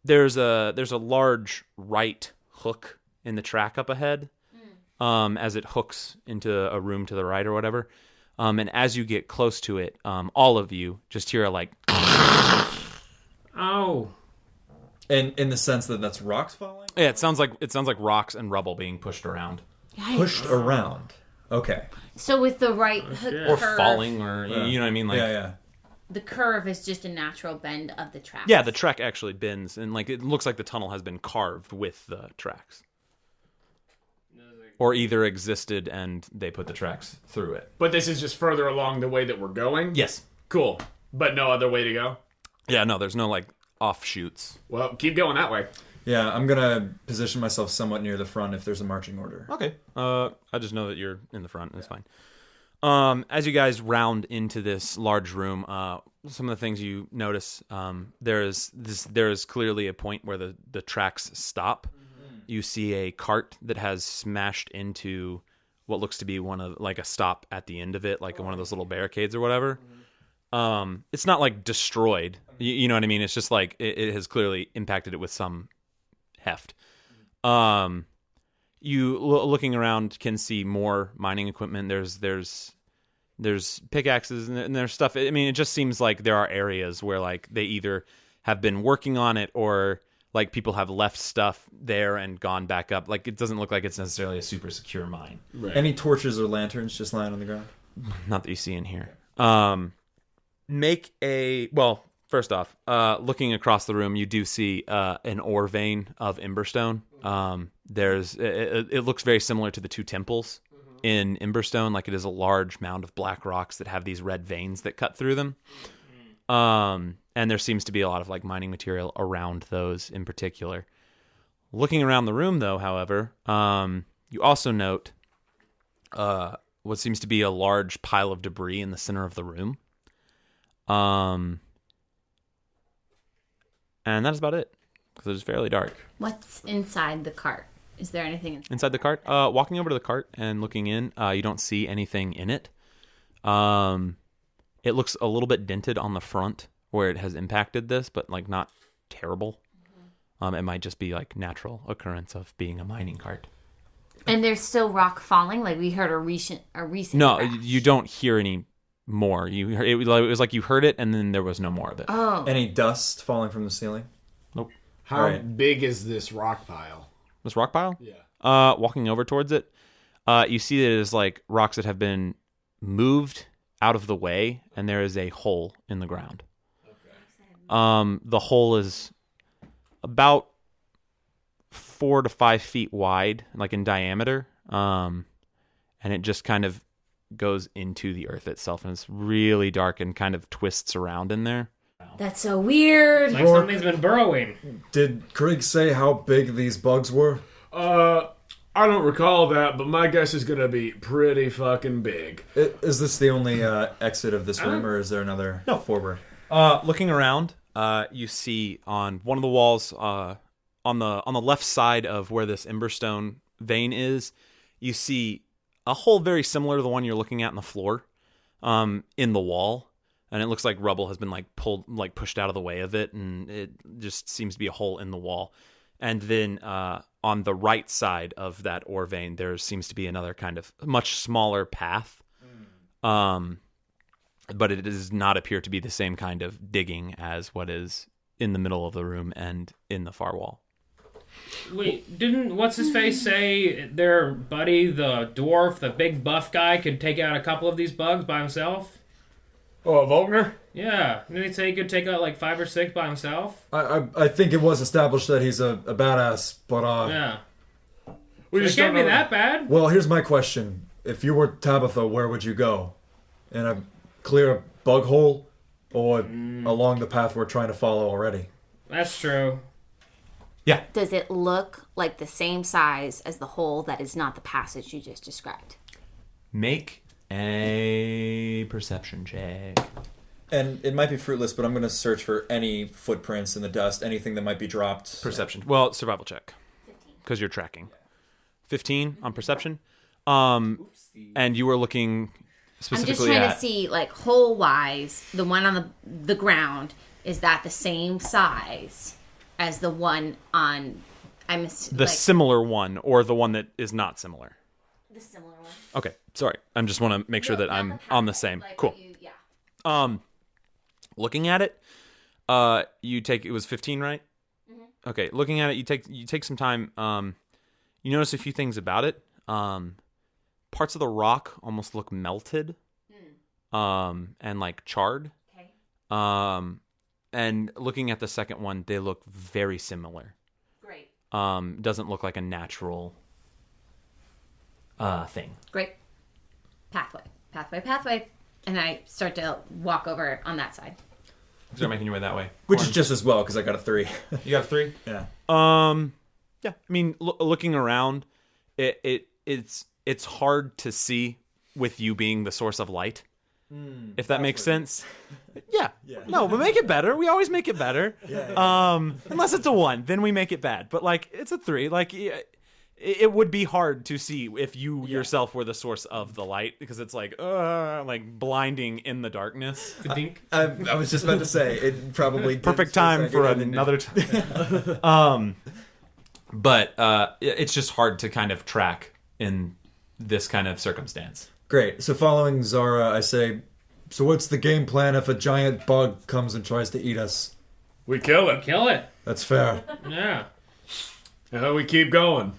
There's a large right hook in the track up ahead. As it hooks into a room to the right or whatever. And as you get close to it, all of you just hear a like... Oh. and in the sense that that's rocks falling? Yeah, it sounds like rocks and rubble being pushed around. Pushed around. Okay. So with the right Or curve, falling, or you know what I mean? Like, Yeah. the curve is just a natural bend of the track. Yeah, the track actually bends, and like it looks like the tunnel has been carved with the tracks. Or either existed and they put the tracks through it. But this is just further along the way that we're going? Yes. Cool. But no other way to go? Yeah, no, there's no like offshoots. Well, keep going that way. Yeah, I'm gonna position myself somewhat near the front if there's a marching order. Okay. I just know that you're in the front. It's fine. As you guys round into this large room, some of the things you notice, there is clearly a point where the tracks stop. You see a cart that has smashed into what looks to be one of like a stop at the end of it, like one of those little barricades or whatever. It's not like destroyed. You know what I mean? It's just like it has clearly impacted it with some heft. You looking around can see more mining equipment. There's pickaxes and there's stuff. I mean, it just seems like there are areas where like they either have been working on it or like people have left stuff there and gone back up. Like it doesn't look like it's necessarily a super secure mine. Right. Any torches or lanterns just lying on the ground? Not that you see in here. Make a first off, looking across the room, you do see an ore vein of Emberstone. It looks very similar to the two temples in Emberstone, like it is a large mound of black rocks that have these red veins that cut through them. And there seems to be a lot of like mining material around those in particular. Looking around the room, though, however, you also note what seems to be a large pile of debris in the center of the room. And that's about it, because it is fairly dark. What's inside the cart? Is there anything inside the cart? Walking over to the cart and looking in, you don't see anything in it. It looks a little bit dented on the front where it has impacted this, but like not terrible. It might just be like natural occurrence of being a mining cart. And there's still rock falling. Like we heard a recent. No, crash. you don't hear any more. It was like you heard it, and then there was no more of it. Oh. Any dust falling from the ceiling? Nope. How big is this rock pile? This rock pile? Yeah. Walking over towards it, you see that it is like rocks that have been moved out of the way, and there is a hole in the ground. Okay. The hole is about 4 to 5 feet wide, like in diameter, and it just kind of goes into the earth itself, and it's really dark and kind of twists around in there. That's so weird. Like something's been burrowing. Did Krieg say how big these bugs were? I don't recall that, but my guess is gonna be pretty fucking big. Is this the only exit of this room, or is there another forward? Looking around, you see on one of the walls, on the left side of where this Emberstone vein is, you see a hole very similar to the one you're looking at in the floor, in the wall, and it looks like rubble has been pushed out of the way of it, and it just seems to be a hole in the wall. And then on the right side of that ore vein, there seems to be another kind of much smaller path, but it does not appear to be the same kind of digging as what is in the middle of the room and in the far wall. Wait, didn't what's-his-face say their buddy, the dwarf, the big buff guy, could take out a couple of these bugs by himself? Oh, Volkner? Yeah, didn't he say he could take out like 5 or 6 by himself? I think it was established that he's a badass, but yeah. We So just it can't don't be know. that bad. Well, here's my question. If you were Tabitha, where would you go? In a clear bug hole, or along the path we're trying to follow already? That's true. Yeah. Does it look like the same size as the hole that is not the passage you just described? Make a perception check. And it might be fruitless, but I'm going to search for any footprints in the dust, anything that might be dropped. Perception. Well, survival check. Because you're tracking. 15 on perception. And you were looking specifically I'm just trying to see, like, hole-wise, the one on the ground, is that the same size as the one on... similar one, or the one that is not similar? The similar one. Okay, sorry. I just want to make sure that I'm on the same. Like cool. Looking at it, it was 15, right? Mm-hmm. Okay, looking at it, you take some time. You notice a few things about it. Parts of the rock almost look melted, and like charred. Okay. And looking at the second one, they look very similar. Great. Doesn't look like a natural thing. Great. Pathway. And I start to walk over on that side. Start making your way that way. Which is just as well, because I got a 3. You got a 3? Yeah. Yeah. I mean, looking around, it's hard to see with you being the source of light. If that makes sense. Yeah. No, but make it better. We always make it better. Unless it's a 1, then we make it bad. But like, it's a 3. Like, it would be hard to see if you yourself were the source of the light, because it's like blinding in the darkness. I was just about to say it probably perfect time for another time. But it's just hard to kind of track in this kind of circumstance. Great. So following Zara, I say, so what's the game plan if a giant bug comes and tries to eat us? We kill it. Kill it. That's fair. Yeah. And then we keep going.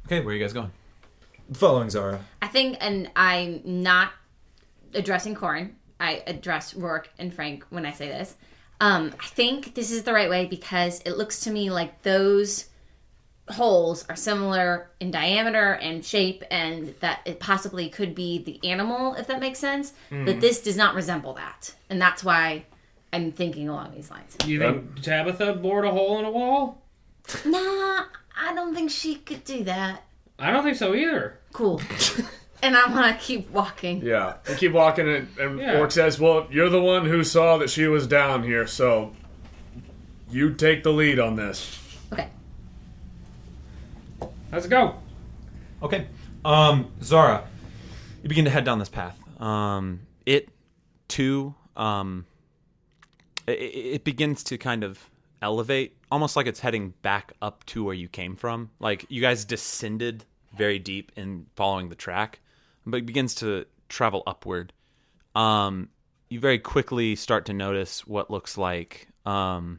Okay, where are you guys going? Following Zara. I think, and I'm not addressing Corin, I address Roarke and Frank when I say this. I think this is the right way because it looks to me like those holes are similar in diameter and shape, and that it possibly could be the animal, if that makes sense. But this does not resemble that, and that's why I'm thinking along these lines. Do you think Tabitha bored a hole in a wall? Nah, I don't think she could do that. I don't think so either. Cool. And I want to keep walking. Yeah, we keep walking, and Roarke says, well, you're the one who saw that she was down here, so you take the lead on this. Okay. Let's go. Okay. Zara, you begin to head down this path. It begins to kind of elevate, almost like it's heading back up to where you came from. Like, you guys descended very deep in following the track, but it begins to travel upward. You very quickly start to notice what looks like a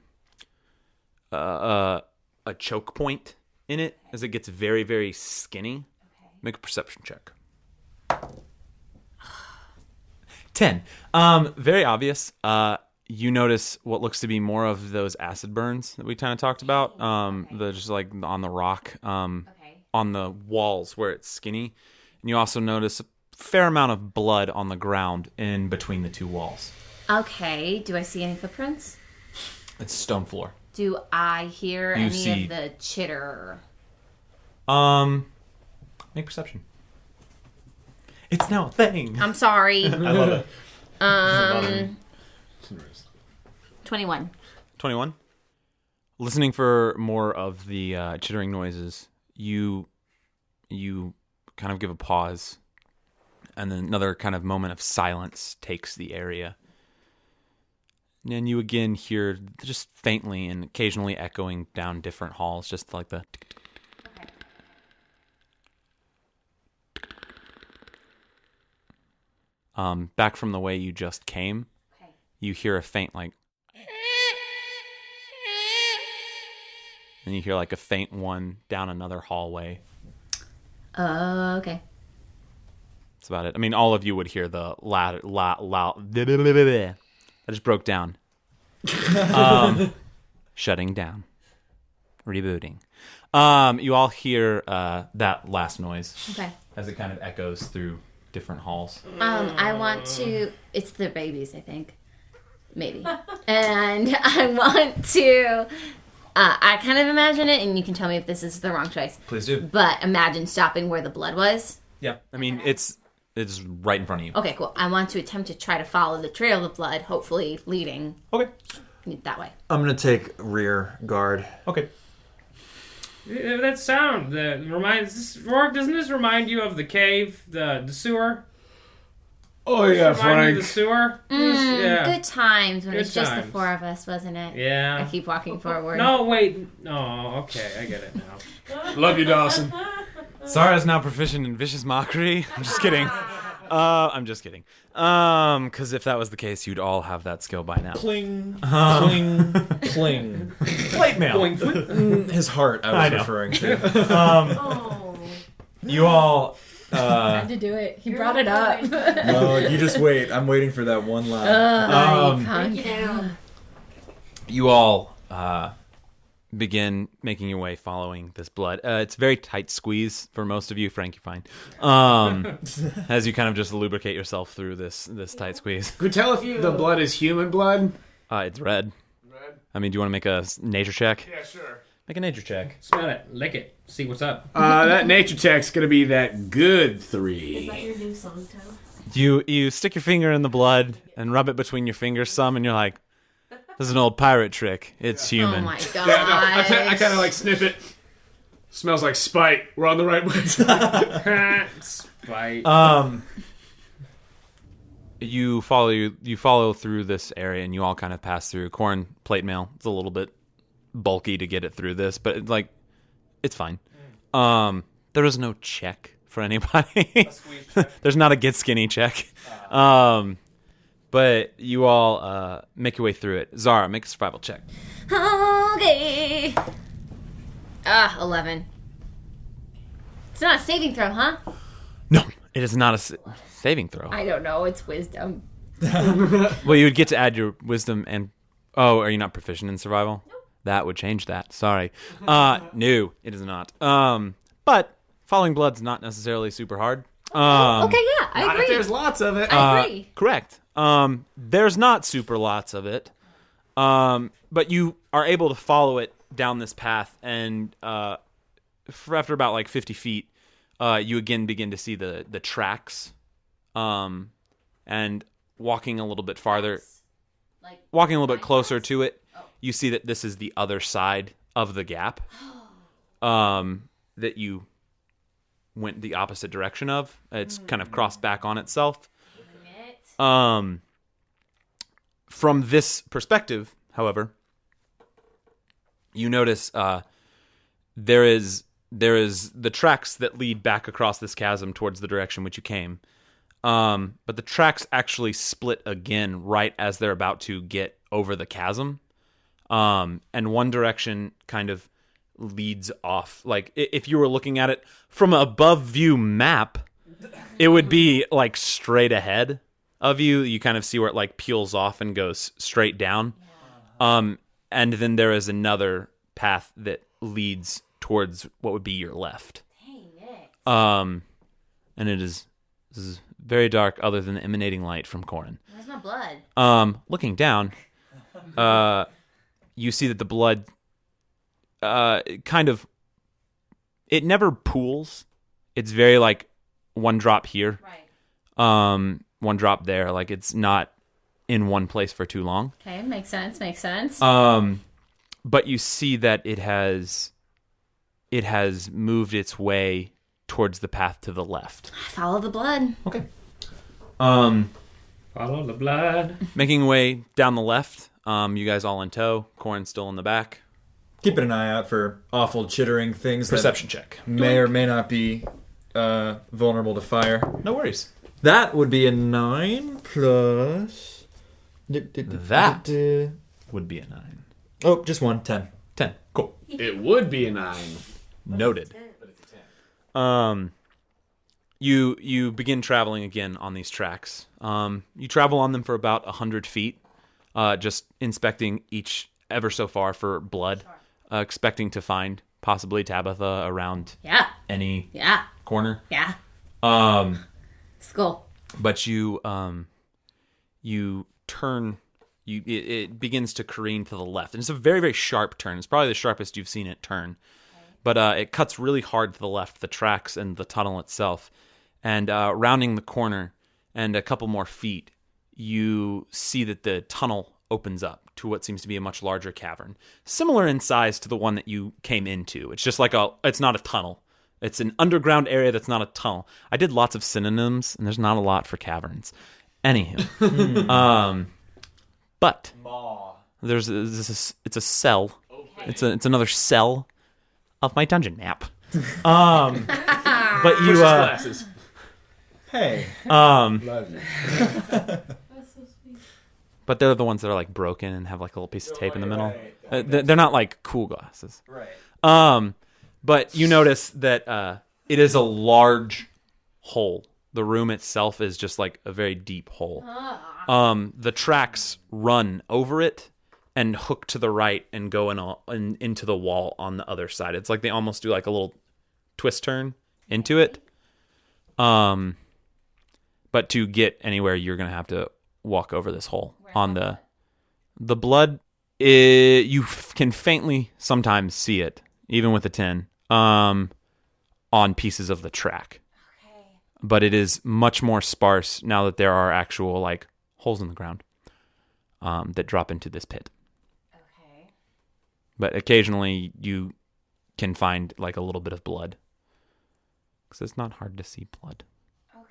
choke point in it as it gets very, very skinny. Make a perception check. 10. Very obvious. You notice what looks to be more of those acid burns that we kind of talked about. The just like on the rock, on the walls where it's skinny. And you also notice a fair amount of blood on the ground in between the two walls. Okay. Do I see any footprints? It's stone floor. Do I hear You any see- of the chitter? Make perception. It's now a thing. I'm sorry. I love it. 21. 21. Listening for more of the chittering noises, you kind of give a pause, and then another kind of moment of silence takes the area. And you again hear just faintly and occasionally echoing down different halls, just like the... Back from the way you just came, you hear a faint like... And you hear like a faint one down another hallway. Okay. That's about it. I mean, all of you would hear the loud. I just broke down. Shutting down. Rebooting. You all hear that last noise. Okay. As it kind of echoes through different halls. I want to... It's the babies, I think. Maybe. And I want to... I kind of imagine it, and you can tell me if this is the wrong choice. Please do. But imagine stopping where the blood was. Yeah. I mean, it's right in front of you. Okay, cool. I want to attempt to try to follow the trail of blood, hopefully leading Okay. that way. I'm gonna take rear guard. Okay. That sound Roarke, doesn't this remind you of the cave, the sewer? Oh, yeah, Remind you Frank. of the sewer? Yeah. Good times when Good it was just the times. four of us, wasn't it? Yeah. I keep walking forward. No, wait. Oh, okay. I get it now. Love you, Dawson. Zara's now proficient in vicious mockery. I'm just kidding. I'm just kidding. Because if that was the case, you'd all have that skill by now. Cling, cling, cling. Plate mail. His heart I was know. referring to. You all... Had to do it. He brought it up. No, you just wait. I'm waiting for that one line. Break it down. You all begin making your way following this blood. It's a very tight squeeze for most of you. Frank, you're fine. As you kind of just lubricate yourself through this tight squeeze. Could tell if the blood is human blood. It's red. Red? I mean, do you want to make a nature check? Yeah, sure. Make a nature check. Smell it. Lick it. See what's up. That nature check's gonna be that good Is 3. that your new song, Toe? You stick your finger in the blood and rub it between your fingers some, and you're like, this is an old pirate trick. It's human. Oh my god. Yeah, no, I kind of like sniff it. Smells like spite. We're on the right way. Spite. You follow through this area, and you all kind of pass through. Corin, plate mail. It's a little bit bulky to get it through this, but it's fine. There is no check for anybody. There's not a get skinny check. But you all make your way through it. Zara, make a survival check. Okay. 11. It's not a saving throw, huh? No, it is not a saving throw. I don't know. It's wisdom. Well, you would get to add your wisdom and... Oh, are you not proficient in survival? Nope. That would change that. Sorry. No, it is not. But following blood's not necessarily super hard. Okay, yeah, I Not agree. if there's lots of it. I agree. Correct. There's not super lots of it. But you are able to follow it down this path, and after about like 50 feet, you again begin to see the tracks. And walking a little bit farther, walking a little bit closer to it, you see that this is the other side of the gap. That you went the opposite direction of. It's kind of crossed back on itself. From this perspective, however, you notice there is the tracks that lead back across this chasm towards the direction which you came. But the tracks actually split again right as they're about to get over the chasm. And one direction kind of leads off. Like, if you were looking at it from an above view map, it would be like straight ahead of you. You kind of see where it like peels off and goes straight down. And then there is another path that leads towards what would be your left. And this is very dark, other than the emanating light from Corin. Where's my blood? Looking down, you see that the blood kind of, it never pools. It's very like one drop here, one drop there. Like, it's not in one place for too long. Okay, makes sense. But you see that it has moved its way towards the path to the left. Follow the blood. Okay. Follow the blood. Making way down the left. You guys all in tow. Corin's still in the back. Keeping an eye out for awful chittering things. Perception check. May or may not be vulnerable to fire. No worries. That would be a 9 plus... That would be a 9. Oh, just one. 10. 10. Cool. It would be a 9. Noted. You begin traveling again on these tracks. You travel on them for about 100 feet, just inspecting each ever so far for blood, expecting to find possibly Tabitha around any corner. Yeah. Skull. But you turn. It begins to careen to the left, and it's a very, very sharp turn. It's probably the sharpest you've seen it turn. But it cuts really hard to the left, the tracks and the tunnel itself. And rounding the corner and a couple more feet, you see that the tunnel opens up to what seems to be a much larger cavern. Similar in size to the one that you came into. It's just like it's not a tunnel. It's an underground area that's not a tunnel. I did lots of synonyms, and there's not a lot for caverns. Anywho. But it's a cell. Okay. It's another cell of my dungeon map. But you glasses. Hey. Love you. That's so sweet. But they're the ones that are like broken and have like a little piece of tape in the middle. They're not like cool glasses. Right. But you notice that it is a large hole. The room itself is just like a very deep hole. The tracks run over it and hook to the right and go into the wall on the other side. It's like they almost do like a little twist turn into it. But to get anywhere, you're going to have to walk over this hole. On the blood, you can faintly sometimes see it, even with a 10, on pieces of the track. Okay. But it is much more sparse now that there are actual like holes in the ground that drop into this pit. Okay. But occasionally you can find like a little bit of blood. Because it's not hard to see blood. Okay.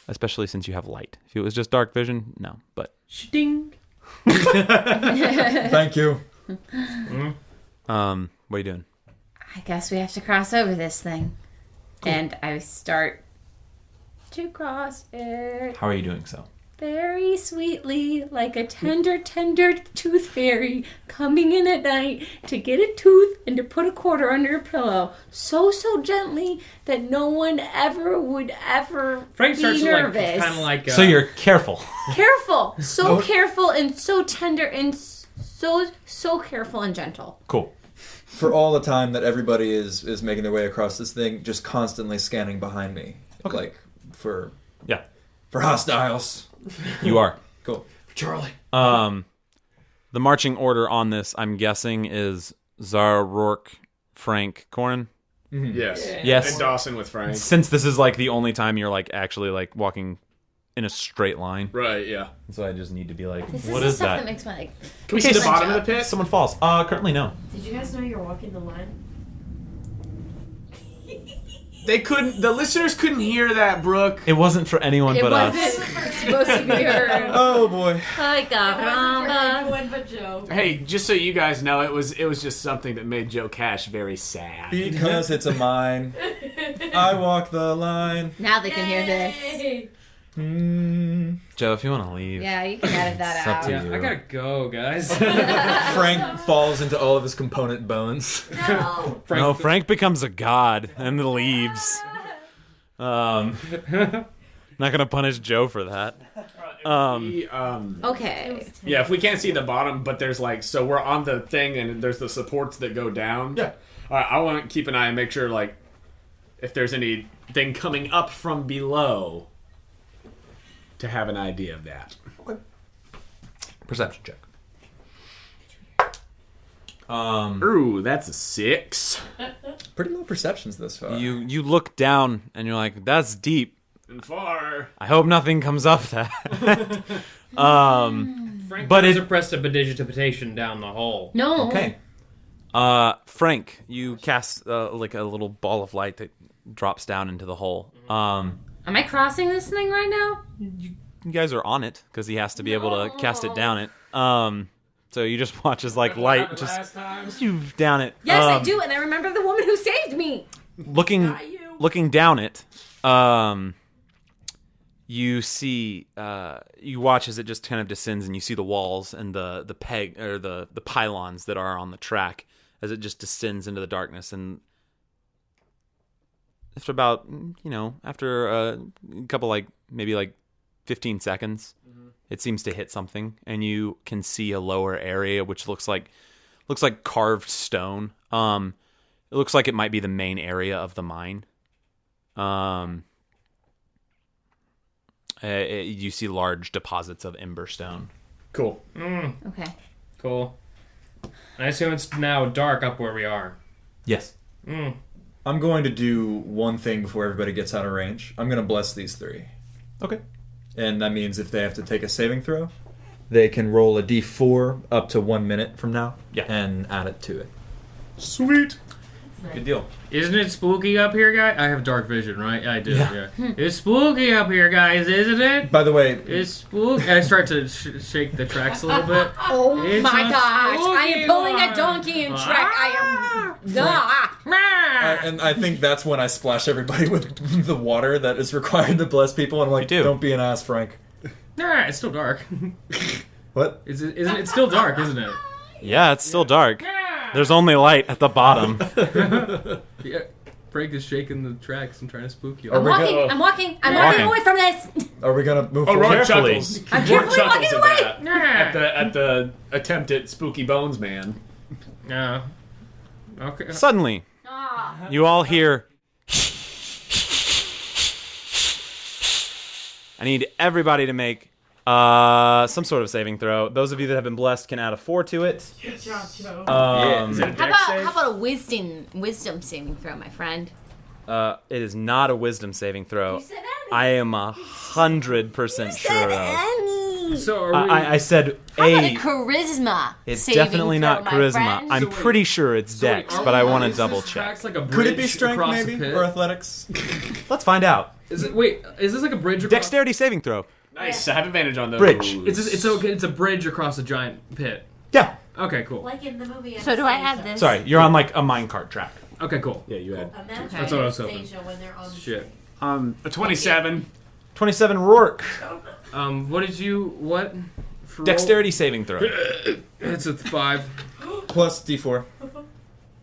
Especially since you have light. If it was just dark vision, no. But Ding. Thank you. what are you doing? I guess we have to cross over this thing. Cool. And I start to cross it. How are you doing so? very sweetly, like a tender, tender tooth fairy coming in at night to get a tooth and to put a quarter under your pillow. So gently that no one would ever Frank be starts nervous. kind of like. So you're careful. Careful. So careful and so tender and so careful and gentle. Cool. For all the time that everybody is making their way across this thing, just constantly scanning behind me. Okay. Like, for You hostiles. are. Cool. Charlie. The marching order on this, I'm guessing, is Zara, Roarke, Frank, Corin. Mm-hmm. Yes. Yes. And Dawson with Frank. Since this is like the only time you're like actually like walking in a straight line. Right, yeah. So I just need to be like, This what is is the stuff that? that makes my like. Can we see the bottom of the pit? Someone falls. Currently no. Did you guys know you're walking the line? They couldn't. The listeners couldn't hear that, Brooke. It wasn't for anyone but us. It wasn't supposed to be heard. Oh boy. Ay, caramba. Everyone but Joe. Hey, just so you guys know, it was just something that made Joe Cash very sad. Because it's a mine. I walk the line. Now they can hear this. Joe, if you want to leave. Yeah, you can edit that It's up out. to Yeah, you. I gotta go, guys. Frank falls into all of his component bones. No. Frank becomes a god and then leaves. Not gonna punish Joe for that. Okay. Yeah, if we can't see the bottom, but there's like, so we're on the thing and there's the supports that go down. Yeah. All right, I want to keep an eye and make sure, like, if there's anything coming up from below, to have an idea of that. Perception check. Ooh, that's a 6. Pretty low perceptions thus far. You look down and you're like, that's deep. And far. I hope nothing comes up that. Frank But has it- pressed a prestidigitation down the hole. No. Okay. Frank, you cast like a little ball of light that drops down into the hole. Am I crossing this thing right now? You guys are on it because he has to be able to cast it down it. So you just watch as like light just down it. Yes, I do, and I remember the woman who saved me. Looking down it, you see, you watch as it just kind of descends, and you see the walls and the peg or the pylons that are on the track as it just descends into the darkness. And after about, after a couple maybe 15 seconds, it seems to hit something, and you can see a lower area which looks like carved stone. It looks like it might be the main area of the mine. You see large deposits of ember stone. Cool. Okay. Cool. I assume it's now dark up where we are. Yes. I'm going to do one thing before everybody gets out of range. I'm going to bless these 3. Okay. And that means if they have to take a saving throw, they can roll a d4 up to 1 minute from now and add it to it. Sweet. Good deal. Isn't it spooky up here, guys? I have dark vision, right? I do, yeah. It's spooky up here, guys, isn't it? By the way, It's spooky. I start to shake the tracks a little bit. Oh It's my a gosh! I am spooky pulling one. a donkey in Trek. and I think that's when I splash everybody with the water that is required to bless people. And I'm like, don't be an ass, Frank. Nah, it's still dark. What? Isn't it still dark, isn't it? Yeah, it's still dark. There's only light at the bottom. Yeah, Frank is shaking the tracks and trying to spook you. I'm walking away from this. Are we gonna move Oh, forward? Roarke chuckles. I'm Roarke carefully chuckles walking at away. that. At the attempt at Spooky Bones Man. Yeah. Okay. Suddenly, you all hear. I need everybody to make some sort of saving throw. Those of you that have been blessed can add a 4 to it. Good job, Joe. Is it a dex How save? about a wisdom saving throw, my friend? It is not a wisdom saving throw. I am 100% sure of. So are we... I said How about a a. charisma? It's saving definitely throw, not my charisma. friend? I'm pretty sure it's dex, but I want to double check. Like a Could it be bridge strength, across the maybe? pit? Or athletics? Let's find out. Is this like a bridge across... Dexterity saving throw. Nice. I have advantage on those. Bridge. It's a bridge across a giant pit. Yeah. Okay, cool. Like in the movie. So do I add this? Sorry, you're on like a minecart track. Okay, cool. Yeah, you had. Imagine That's what I was hoping. Anastasia when they're on the Shit. A 27. 27 Roarke. What did you what? For Dexterity saving throw. It's a 5. Plus D4.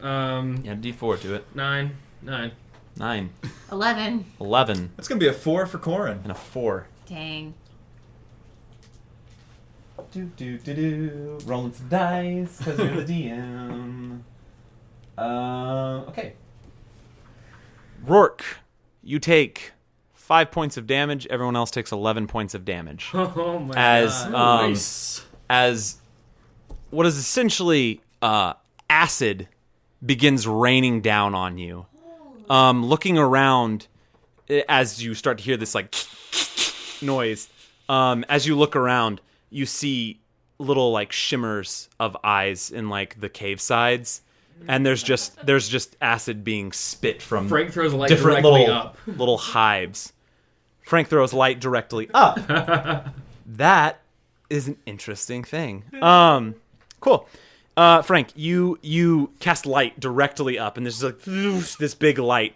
Yeah, D4 to it. 9. 11. 11. That's gonna be a 4 for Corin. And a 4. Dang. Rolling some dice because you're the DM. Okay. Roarke, you take 5 points of damage. Everyone else takes 11 points of damage. Oh my god! Nice. As what is essentially acid begins raining down on you. Looking around, as you start to hear this like noise, as you look around, you see little like shimmers of eyes in like the cave sides, and there's just acid being spit from Frank throws light different directly little up. little hives. Frank throws light directly up. That is an interesting thing. Cool. Frank, you cast light directly up, and there's like this big light.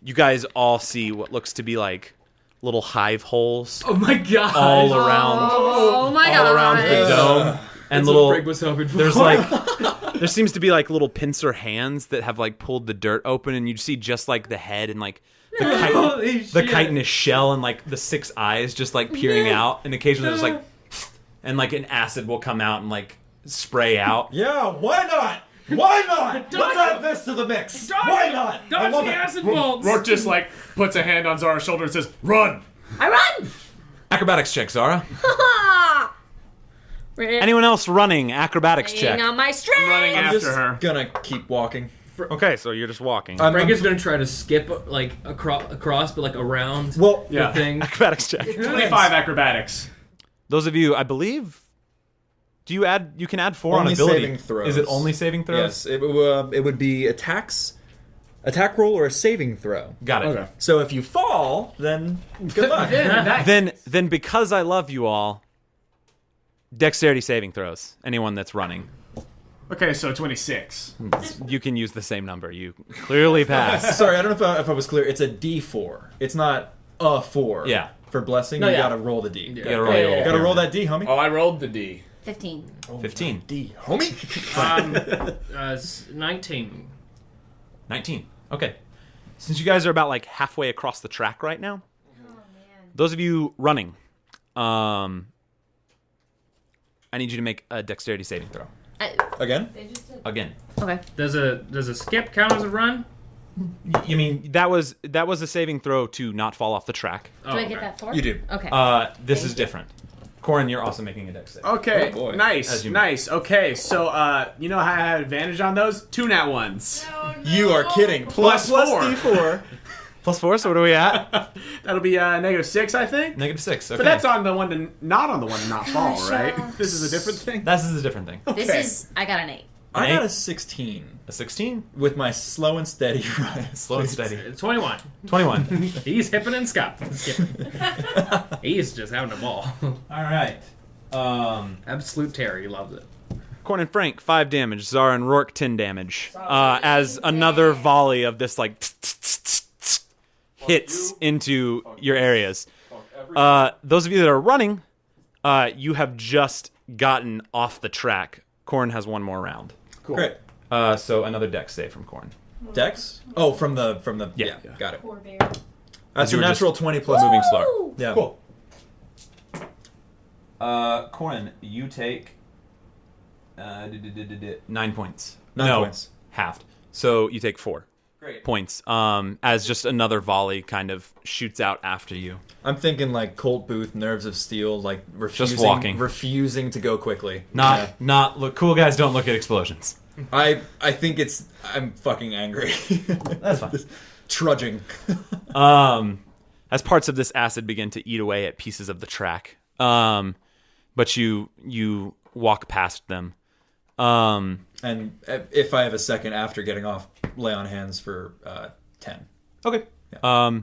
You guys all see what looks to be like little hive holes. Oh my god! All around. Oh my god! All around the dome, and That's little. what Frank was hoping for. There's like, there seems to be like little pincer hands that have like pulled the dirt open, and you see just like the head and like the chitinous shell and like the 6 eyes just like peering out, and occasionally there's like, and like an acid will come out and like spray out. Yeah, why not? Why not? Let's add this to the mix. Why not? Dodge the acid bolts. Roarke just like puts a hand on Zara's shoulder and says, "Run!" I run! Acrobatics check, Zara. Anyone else running? Acrobatics check. On my strength. Running I'm after just her. gonna keep walking. Okay, so you're just walking. Frank is gonna try to skip like across, but like around Well, the thing. Acrobatics check. 25 acrobatics. Those of you, I believe. Do you add? You can add 4 Only on ability. saving throws. Is it only saving throws? Yes, it would be attack roll or a saving throw. Got it. Okay. So if you fall, then good luck. Then because I love you all, dexterity saving throws. Anyone that's running, Okay, so 26. you can use the same number. You clearly pass. Sorry, I don't know if I was clear. It's a D4. It's not a 4. Yeah. For blessing, No, you yeah. gotta roll the D. You gotta roll. You gotta roll that D, homie. Oh, I rolled the D. 15. 15. D, homie. 19. 19. Okay. Since you guys are about like halfway across the track right now, those of you running, I need you to make a dexterity saving throw. Again? Again. Okay. Does a skip count as a run? You mean that was a saving throw to not fall off the track? Do I get that 4? You do. Okay. This is different. Corin, you're also making a dex save. Okay, Oh, boy. nice, nice. Okay, so you know how I had advantage on those? 2 nat ones. You are kidding. Plus plus 4. D4. Plus 4, so what are we at? That'll be -6, I think. -6, okay. But that's on the one to not on the one to not fall, right? This is a different thing. This is a different thing. This Okay. is. I got an 8. I An got eight? a 16 A 16? with my slow and steady rise. Slow and steady. 21. 21. He's hipping and skipping. He's just having a ball. All right. Absolute terror. He loves it. Corin and Frank, 5 damage. Zara and Roarke, 10 damage. As another volley of this, like, hits into your areas. Those of you that are running, you have just gotten off the track. Corin has 1 more round. Cool. Great. So another dex save from Corin. Dex? Oh, from the Yeah. got it. Poor bear. That's You a were natural 20 plus Moving slower. Yeah. Cool. Corin, you take 9 points. 9 points. Halved. So you take 4 Great. points. As just another volley kind of shoots out after you. I'm thinking like Colt Booth, Nerves of Steel, like walking. refusing to go quickly. Not look. Cool guys don't look at explosions. I think I'm fucking angry. That's fine. Trudging. As parts of this acid begin to eat away at pieces of the track, but you walk past them. And if I have a second after getting off, lay on hands for 10. Okay. Yeah.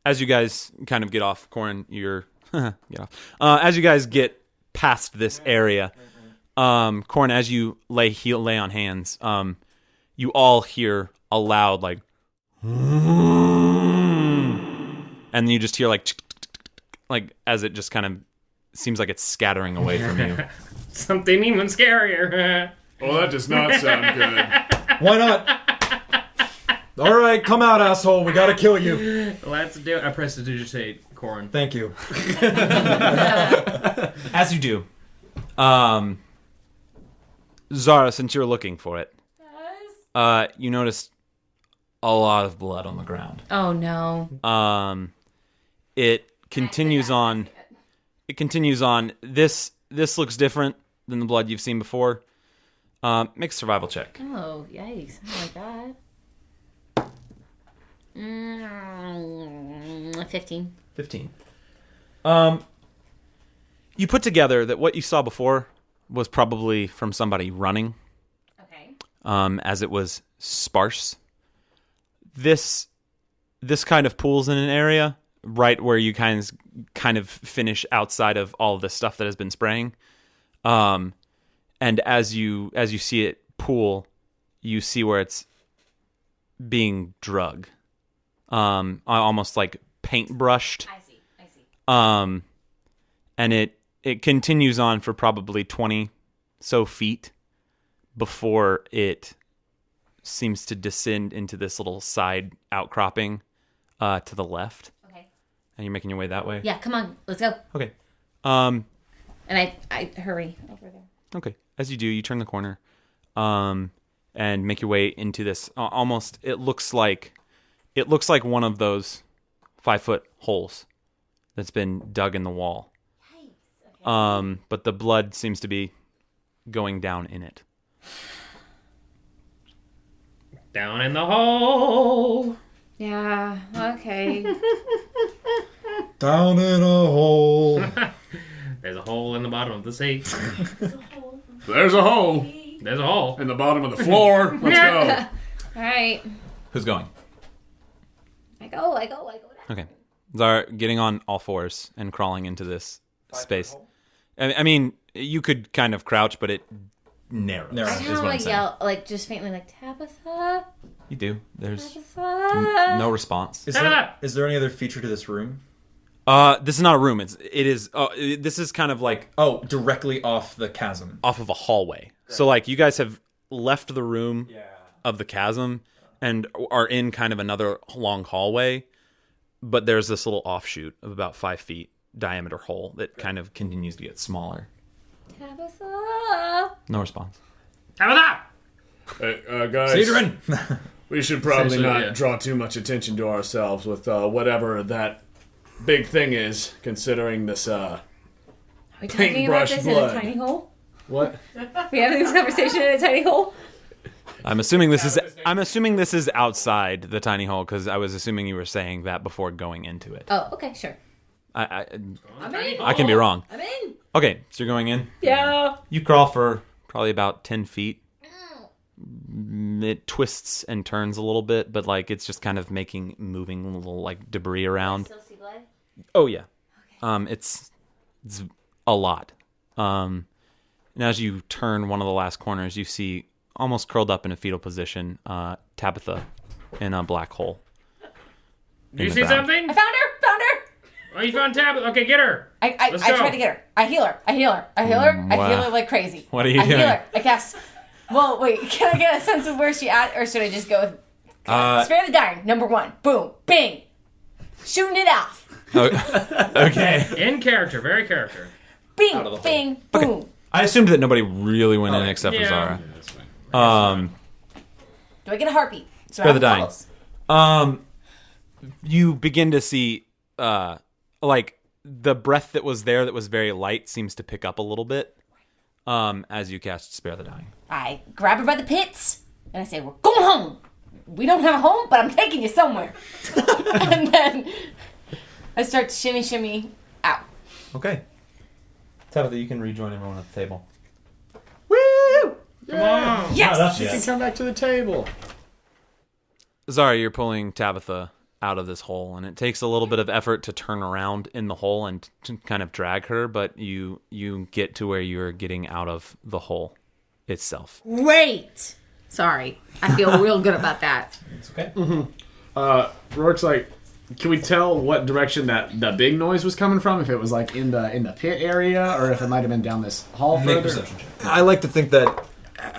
As you guys kind of get off, Corin, you're get off. As you guys get past this area, Corin, as you lay on hands, you all hear a loud like, and you just hear like like as it just kind of seems like it's scattering away from you. Something even scarier. Well, that does not sound good. Why not? All right, come out, asshole. We gotta kill you. Let's do it. I prestidigitate Corin. Thank you. As you do, Zara, since you're looking for it, you noticed a lot of blood on the ground. Oh no. It continues on. It continues on. This looks different than the blood you've seen before. Make a survival check. Oh, yikes. I don't like that. 15. 15. You put together that what you saw before was probably from somebody running. Okay. As it was sparse. This kind of pools in an area right where you kind of finish outside of all of the stuff that has been spraying. And as you see it pool, you see where it's being drug. Almost like paintbrushed. I see. And it continues on for probably 20 so feet before it seems to descend into this little side outcropping to the left. Okay. And you're making your way that way? Yeah, come on. Let's go. Okay. And I hurry over there. Okay. As you do, you turn the corner and make your way into this almost it looks like one of those 5-foot holes that's been dug in the wall. Nice. Okay. But the blood seems to be going down in it. Down in the hole. Yeah, okay. Down in a hole. There's a hole in the bottom of the sea. There's a hole There's a hole. in the bottom of the floor. Let's go. All right. Who's going? I go down. Okay. Zara getting on all fours and crawling into this space. I mean, you could kind of crouch, but it narrows. I Is kind of what I'm like saying. yell, like just faintly, like Tabitha. You do. There's Tabitha. no response. Is there any other feature to this room? This is not a room. This is kind of like directly off the chasm. off of a hallway. So like you guys have left the room of the chasm and are in kind of another long hallway, but there's this little offshoot of about 5 feet diameter hole that kind of continues to get smaller. Tabitha. No response. Tabitha! Guys, Cedrin! we should probably Essentially, not yeah. draw too much attention to ourselves with whatever that big thing is, considering this Are we talking about paintbrush this blood. in a tiny hole? What? We having this conversation in a tiny hole? I'm assuming this is outside the tiny hole because I was assuming you were saying that before going into it. Oh, okay, sure. I I'm in. I can be wrong. I'm in. Okay, so you're going in. Yeah. You crawl for probably about 10 feet. It twists and turns a little bit, but like it's just kind of moving little like debris around. Still see blood? Oh yeah. Okay. It's a lot. And as you turn one of the last corners, you see almost curled up in a fetal position, Tabitha in a black hole. Do you see something? I found her. Oh, you found Tabitha. Okay, get her. I Let's go. tried to get her. I heal her. I heal her like crazy. What are you I doing? heal her. I guess. Well, wait. Can I get a sense of where she at, or should I just go with spare the dying? Number 1. Boom. Bing. Shooting it off. Okay. In character, very character. Bing. Bing. Boom. I assumed that nobody really went in except for Zara. That's fine. Do I get a heartbeat? Spare the dying. You begin to see like the breath that was there that was very light seems to pick up a little bit as you cast Spare the Dying. I grab her by the pits and I say, "We're going home. We don't have a home, but I'm taking you somewhere." And then I start to shimmy out. Okay. Tabitha, you can rejoin everyone at the table. Woo! Come on. Yes. You can come back to the table. Zara, you're pulling Tabitha out of this hole, and it takes a little bit of effort to turn around in the hole and to kind of drag her, but you get to where you're getting out of the hole itself. Great. Sorry. I feel real good about that. It's okay. Rourke's like, Can we tell what direction that the big noise was coming from? If it was like in the pit area, or if it might have been down this hall further? Perception check. I like to think that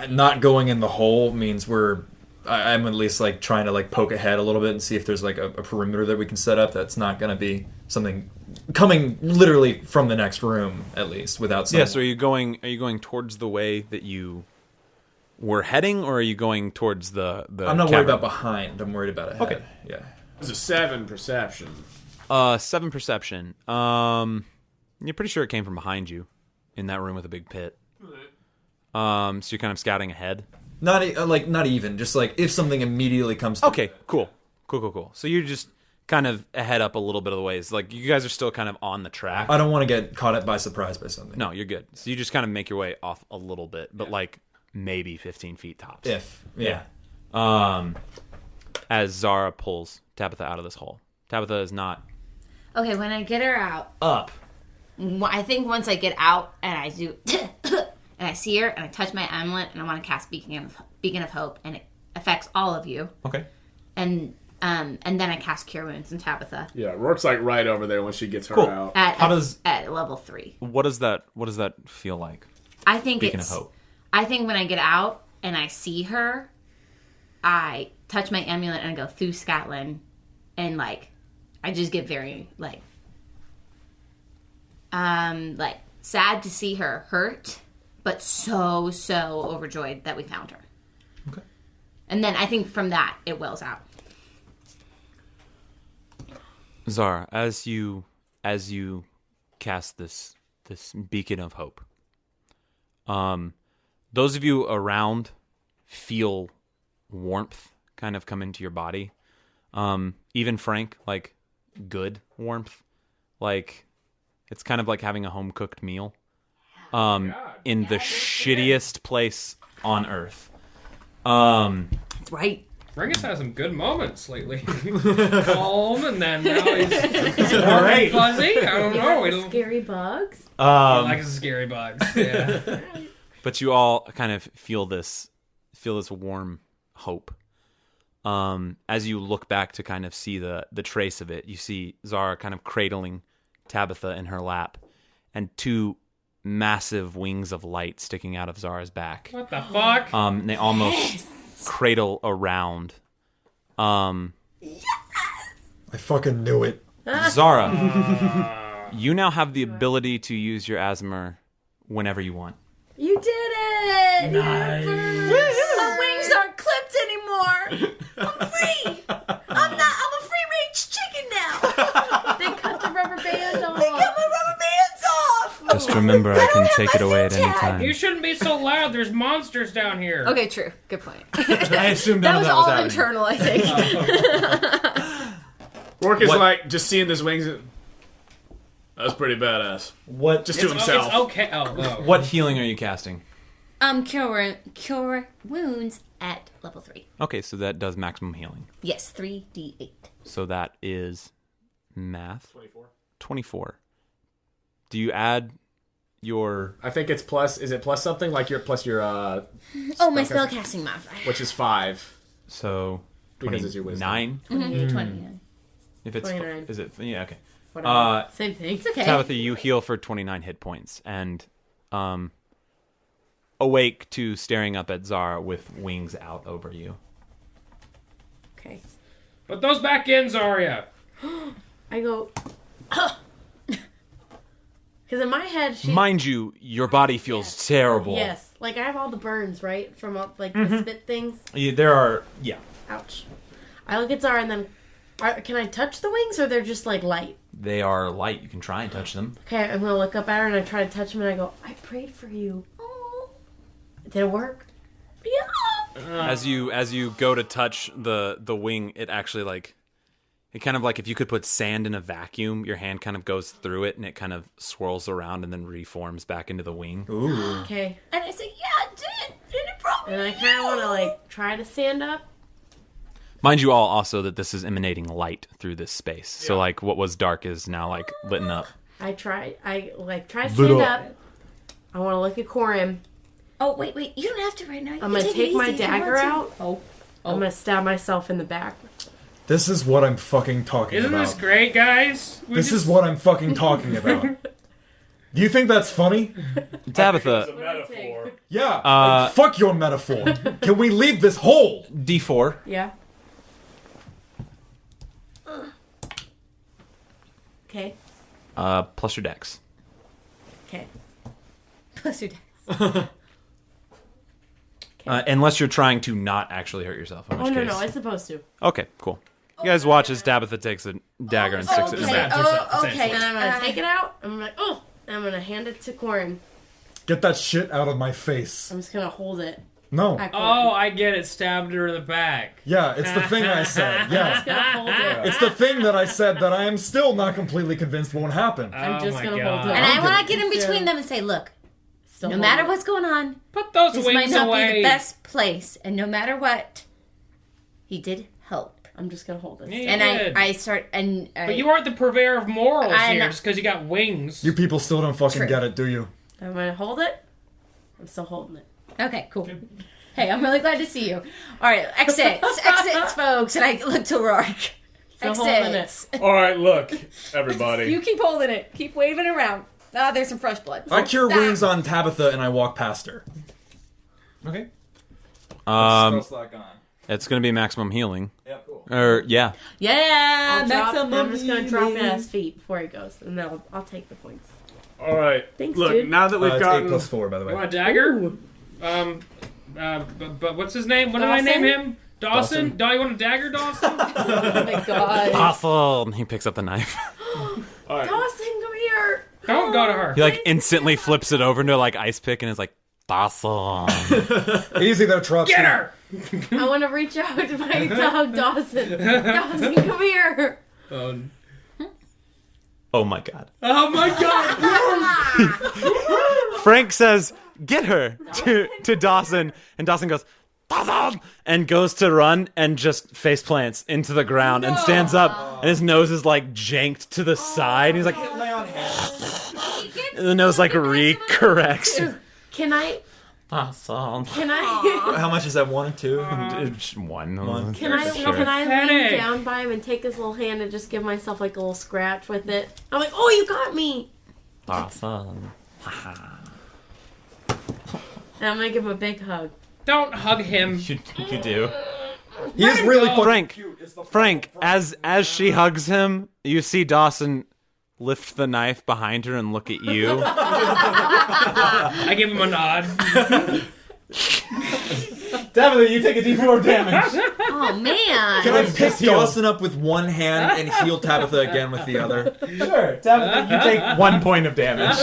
not going in the hole means I'm at least like trying to like poke ahead a little bit and see if there's like a perimeter that we can set up that's not going to be something coming literally from the next room, at least, without something. Yeah, so are you going towards the way that you were heading, or are you going towards the I'm not worried about behind. I'm worried about ahead. Okay. Yeah. It's a 7 perception. 7 perception. You're pretty sure it came from behind you in that room with a big pit. So you're kind of scouting ahead. Not even. Just like if something immediately comes to Okay, cool. So you're just kind of ahead up a little bit of the ways. Like, you guys are still kind of on the track. I don't want to get caught up by surprise by something. No, you're good. So you just kind of make your way off a little bit, but like maybe 15 feet tops. Yeah. As Zara pulls Tabitha out of this hole. Tabitha is not Okay, when I get her out, up. I think once I get out and I do, and I see her and I touch my amulet and I want to cast Beacon of Hope, and it affects all of you. Okay. And then I cast Cure Wounds on Tabitha. Yeah, Rourke's like right over there when she gets her out. At level 3. What does that feel like? I think Beacon of Hope. I think when I get out and I see her, I touch my amulet and I go through Scotland, and like I just get very like sad to see her hurt, but so overjoyed that we found her. Okay. And then I think from that it wells out. Zara, as you cast this Beacon of Hope, those of you around feel warmth kind of come into your body. Even Frank, like good warmth, like it's kind of like having a home cooked meal, in the shittiest place on earth. That's right. Fergus has some good moments lately. Calm, and then now he's Great. fuzzy. I don't know. Scary bugs. He likes scary bugs. Yeah. But you all kind of feel this warm hope. As you look back to kind of see the trace of it, you see Zara kind of cradling Tabitha in her lap, and 2 massive wings of light sticking out of Zara's back. What the fuck? And they almost cradle around. I fucking knew it. Zara, you now have the ability to use your Asmer whenever you want. You did it! Nice. My wings aren't clipped anymore. I'm free. I'm a free range chicken now. They cut the rubber band off. They cut my rubber bands off. Just remember, I can take it away at any time. You shouldn't be so loud. There's monsters down here. Okay, true. Good point. I assumed that was all happening. internal, I think. Rourke is like just seeing those wings. That's pretty badass. What? Just to himself. It's okay. Oh. What healing are you casting? Cure wounds at level 3. Okay, so that does maximum healing. Yes, 3d8. So that is math. 24. Do you add your... I think it's plus... Is it plus something? Like your... Plus your... my spellcasting modifier. Which is 5. So... Because it's your wisdom. 9? 29. If it's... 29. Is it... Yeah, okay. Same thing. It's okay. Tabitha, you heal for 29 hit points, and awake to staring up at Zara with wings out over you. Okay. Put those back in, Zarya. I go... Because in my head, she... Mind you, your body feels terrible. Yes. Like, I have all the burns, right? From, like, the spit things. Yeah, there are... Yeah. Ouch. I look at Zara and then... can I touch the wings, or they're just, like, light? They are light. You can try and touch them. Okay, I'm going to look up at her and I try to touch them and I go, I prayed for you. Oh. Did it work? Yeah. As you go to touch the wing, it actually, like... It kind of like if you could put sand in a vacuum, your hand kind of goes through it and it kind of swirls around and then reforms back into the wing. Ooh. Okay. And I said, yeah, it did. And it brought me And I kind of want to, like, try to stand up. Mind you all also that this is emanating light through this space. So, like, what was dark is now, like, lit up. I try to stand up. I want to look at Corin. Oh, wait. You don't have to right now. I'm going to take my dagger out. Oh. I'm going to stab myself in the back. This is what I'm fucking talking Isn't about. this great, guys? This is what I'm fucking talking about. Do you think that's funny? Tabitha. It's a metaphor. Yeah. Fuck your metaphor. Can we leave this hole? D4. Yeah. Okay. Plus your dex. Okay. Plus your dex. Unless you're trying to not actually hurt yourself. In which No, case. I'm supposed to. Okay, cool. You guys watch as Tabitha takes a dagger and sticks it in the back. Okay. And I'm gonna take it out. I'm like, I'm gonna hand it to Corin. Get that shit out of my face. I'm just gonna hold it. No. Oh, I get it. Stabbed her in the back. Yeah, it's the thing I said. Yeah. I'm just gonna hold it. It's the thing that I said that I am still not completely convinced won't happen. I'm just gonna hold it. And I want to get in between them and say, look, no matter what's going on, put those this wings might not away. be the best place. And no matter what, he did help. I'm just gonna hold it. Yeah, you And did. I start and But you aren't the purveyor of morals I'm here not- just because you got wings. You people still don't fucking True. get it, do you? I'm gonna hold it. I'm still holding it. Okay, cool. Hey, I'm really glad to see you. All right, exits, folks. And I look to Roarke. Still holding Exits. All right, look, everybody. You keep holding it. Keep waving it around. Ah, there's some fresh blood. I cure wounds on Tabitha and I walk past her. Okay. It's gonna be maximum healing. Yeah, cool. Yeah. Yeah, I'm just gonna drop it at his feet before he goes, and then I'll take the points. All right. Thanks, look, dude. now that we've It's gotten 8+4, by the You way. want a dagger? But what's his name? What did I name him? Dawson? You want a dagger, Dawson? Oh my god. Awesome. He picks up the knife. All right. Dawson, come here. Don't go to her. He like instantly flips it over into like ice pick and is like, awesome. Easy there, Trotsky. Get her! I want to reach out to my dog, Dawson. Dawson, come here. Oh my god. Oh my god! Frank says, get her to Dawson, and Dawson goes, Dawson! And goes to run and just face plants into the ground and stands up, and his nose is like janked to the side. He's like, and the nose like recorrects. Can I? Dawson. Can I? How much is that? 1 or 2? One. Can I Pathetic. lean down by him and take his little hand and just give myself like a little scratch with it? I'm like, oh, you got me! Dawson. And I'm gonna give him a big hug. Don't hug him. You do. He is really fucking Frank. cute. It's the Frank, as she hugs him, you see Dawson lift the knife behind her and look at you. I give him a nod. Tabitha, you take a D4 damage. Oh man. Can I pick Dawson up with one hand and heal Tabitha again with the other? Sure. Tabitha, you take 1 point of damage.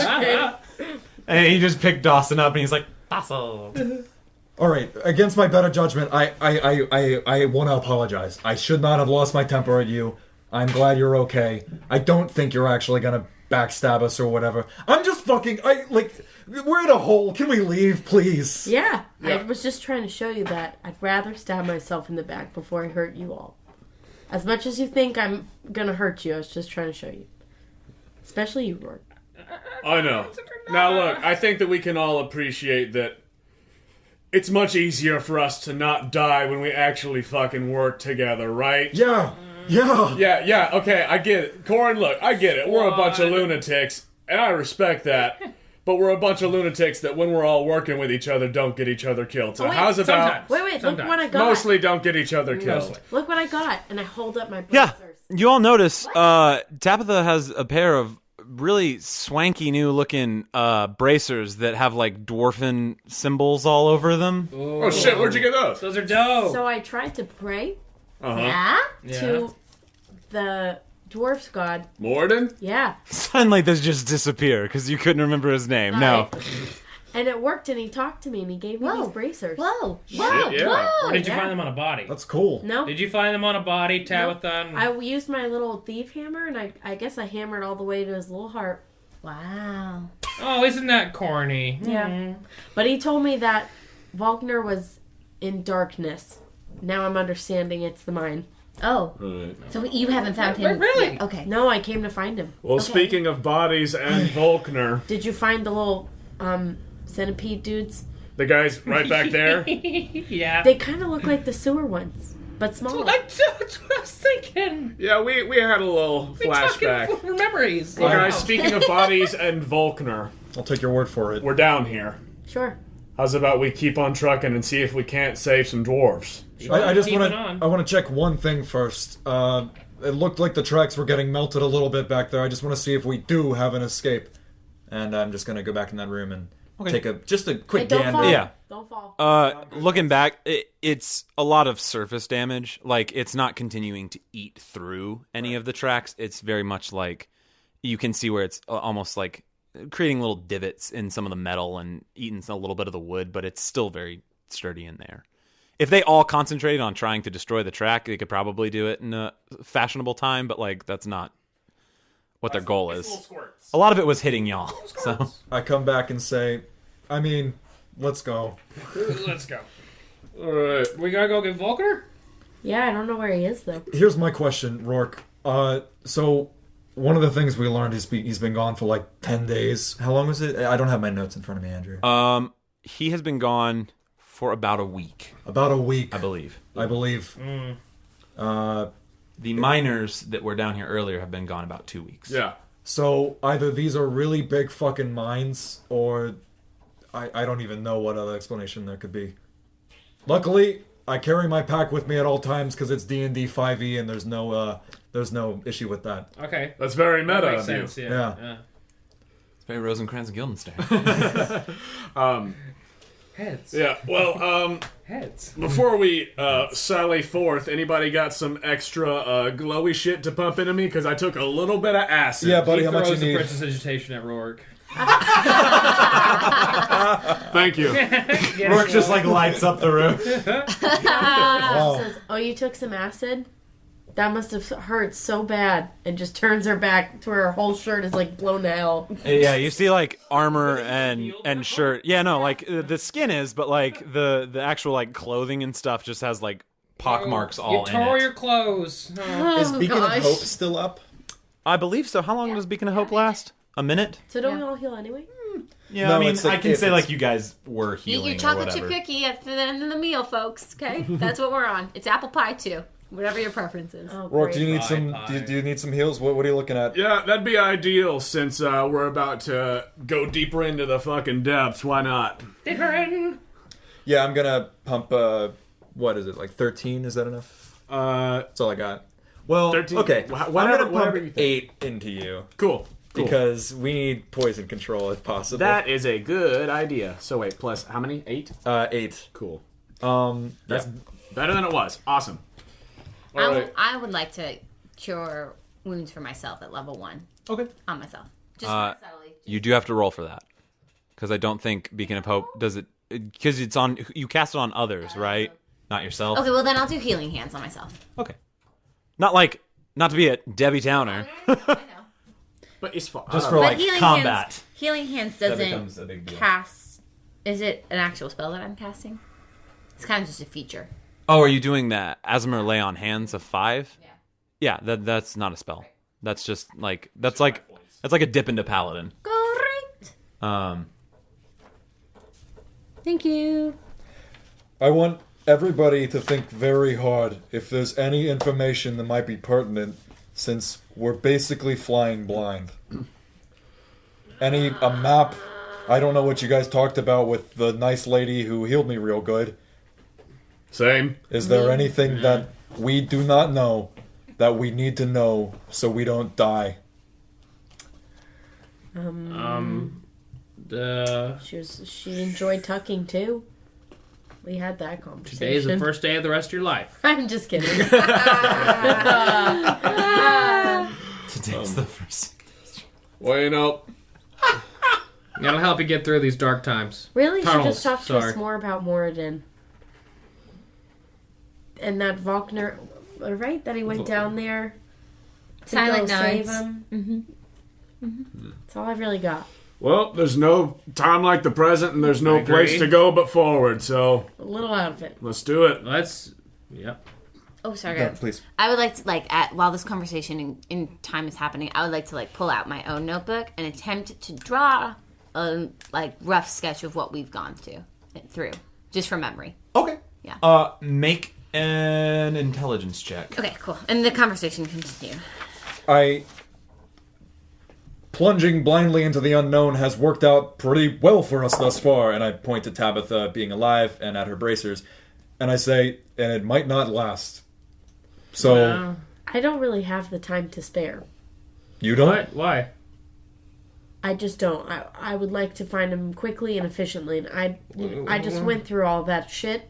And he just picked Dawson up and he's like, Dawson. All right, against my better judgment, I want to apologize. I should not have lost my temper at you. I'm glad you're okay. I don't think you're actually gonna backstab us or whatever. I'm just fucking. We're in a hole. Can we leave, please? Yeah, I was just trying to show you that I'd rather stab myself in the back before I hurt you all. As much as you think I'm gonna hurt you, I was just trying to show you. Especially you, Roarke. I know. Now look, I think that we can all appreciate that it's much easier for us to not die when we actually fucking work together, right? Yeah. Yeah, okay, I get it. Corin, look, I get it. We're a bunch of lunatics, and I respect that. But we're a bunch of lunatics that when we're all working with each other don't get each other killed. So how's about... Wait, look what I got. Mostly don't get each other killed. Look what I got. And I hold up my Yeah, bracers. you all notice Tabitha has a pair of really swanky new looking bracers that have like dwarfen symbols all over them. Oh shit, where'd you get those? Those are dope. So I tried to pray Uh-huh. to the dwarf's god. Morden? Yeah. Suddenly this just disappeared because you couldn't remember his name. No. And it worked, and he talked to me, and he gave me these bracers. Whoa. Shit, yeah. Or did you find them on a body? That's cool. No. Did you find them on a body, Tabitha? I used my little thief hammer, and I guess I hammered all the way to his little heart. Wow. Oh, isn't that corny? Yeah. But he told me that Volkner was in darkness. Now I'm understanding it's the mine. Oh. Right. So you haven't found him? Really? Yet. Okay. No, I came to find him. Well, speaking of bodies and Volkner, Did you find the little centipede dudes? the guys right back there. Yeah. They kind of look like the sewer ones. But smaller. That's what I was thinking. Yeah, we had a little flashback. Talking memories. Well, guys, speaking of bodies and Volkner, I'll take your word for it. we're down here. Sure. How's about we keep on trucking and see if we can't save some dwarves? I just Keep want it to. on. I want to check one thing first. It looked like the tracks were getting melted a little bit back there. I just want to see if we do have an escape. And I'm just gonna go back in that room and take a quick Don't gander. fall. Yeah. Don't fall. Looking back, it's a lot of surface damage. Like, it's not continuing to eat through any of the tracks. It's very much like you can see where it's almost like creating little divots in some of the metal and eating a little bit of the wood, but it's still very sturdy in there. If they all concentrated on trying to destroy the track, they could probably do it in a fashionable time, but like that's not what their goal is. A lot of it was hitting y'all. So I come back and say, I mean, let's go. Let's go. All right, we gotta go get Volkner. Yeah, I don't know where he is though. Here's my question, Rourke. So one of the things we learned is he's been gone for like 10 days. How long was it? I don't have my notes in front of me, Andrew. he has been gone for about a week. About a week, I believe. The miners that were down here earlier have been gone about 2 weeks. Yeah. So either these are really big fucking mines, or I don't even know what other explanation there could be. Luckily, I carry my pack with me at all times because it's D&D 5e, and there's no issue with that. Okay, That's very meta that makes of you. sense. Yeah. Yeah. It's very Rosencrantz and Guildenstern. Heads. Yeah, well, Heads. before we sally forth, anybody got some extra glowy shit to pump into me? Because I took a little bit of acid. Yeah, buddy, He how much you throws the need? Princess Agitation at Roarke. Thank you. Rourke just like lights up the room. Says, "Oh, you took some acid? That must have hurt so bad." And just turns her back to where her whole shirt is like blown to hell. Yeah, you see like armor and shirt. Yeah, no, like the skin is, but like the actual like clothing and stuff just has like pock marks all You in tore it. your clothes. Oh. Is Beacon gosh. of Hope still up? I believe so. How long does Beacon of Hope last? A minute? So don't we all heal anyway? Yeah, No, I mean, it's like I can if say it's- like you guys were Eat healing your or chocolate chip whatever. cookie at the end of the meal, folks. Okay, that's what we're on. It's apple pie too. Whatever your preference is. Oh, Rourke, great. do you need Pie, some? pie. Do you need some heals? What are you looking at? Yeah, that'd be ideal since we're about to go deeper into the fucking depths. Why not? Yeah, I'm gonna pump. What is it? Like 13? Is that enough? That's all I got. Well, 13. okay. Whatever- I'm gonna whatever pump you think. 8 into you Cool. because we need poison control if possible. That is a good idea. So wait, plus how many? 8? 8. Cool. That's Better than it was. Awesome. All right. I would like to cure wounds for myself at level 1. Okay. On myself. Just subtly. You do have to roll for that. Because I don't think Beacon of Hope does it. Because it's on. You cast it on others, right? Not yourself. Okay, well then I'll do healing hands on myself. Okay. Not to be a Debbie Downer. I know. But it's fine. Just for But like healing combat. hands, healing hands becomes a doesn't big deal. cast. Is it an actual spell that I'm casting? It's kind of just a feature. Oh, are you doing that Asmer lay on hands of 5? Yeah. Yeah, that's not a spell. That's just like that's like a dip into paladin. Great. Thank you. I want everybody to think very hard if there's any information that might be pertinent, since we're basically flying blind. A map? I don't know what you guys talked about with the nice lady who healed me real good. Same. Is there anything that we do not know that we need to know so we don't die? She enjoyed tucking too. We had that conversation. Today is the first day of the rest of your life. I'm just kidding. Today's the first. Well, you know, That'll help you get through these dark times. Really? Tunnels, She just talked to sorry. us more about Moradin. And that Volkner, right? That he went down there to Silent go save nods. him. That's all I really got. well, there's no time like the present, and there's no I agree. place to go but forward. So A little out of it. let's do it. Yep. Oh, sorry. Yeah, please. I would like to, while this conversation in time is happening, I would like to, pull out my own notebook and attempt to draw a, rough sketch of what we've gone through, just from memory. Okay. Yeah. Make An intelligence check. Okay, cool. And the conversation continue. Plunging blindly into the unknown has worked out pretty well for us thus far, and I point to Tabitha being alive and at her bracers, and I say, and it might not last. So... Wow. I don't really have the time to spare. You don't? What? Why? I just don't. I would like to find him quickly and efficiently, and I just went through all that shit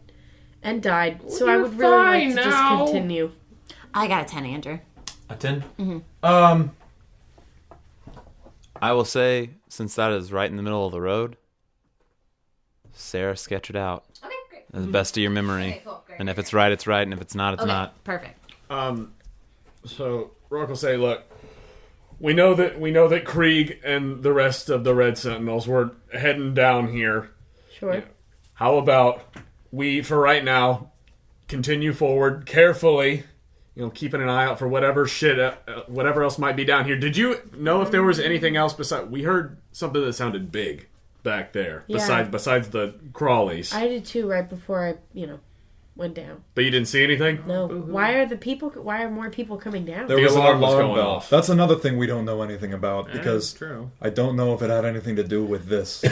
and died, so I would really like to just continue. I got a 10, Andrew. A 10? Mm-hmm. I will say, since that is right in the middle of the road, Sarah, sketch it out. Okay, great. As best of your memory. Okay, cool. Great, and if it's right, it's right, and if it's not, it's not. Perfect. So Roarke will say, look, we know that Krieg and the rest of the Red Sentinels were heading down here. Sure. Yeah. How about we, for right now, continue forward carefully, keeping an eye out for whatever shit, whatever else might be down here. Did you know if there was anything else besides? We heard something that sounded big back there. Yeah. Besides the crawlies. I did too, right before I, went down. But you didn't see anything? No. Why are more people coming down? There was an alarm was alarm going bell. off. That's another thing we don't know anything about, because true. I don't know if it had anything to do with this.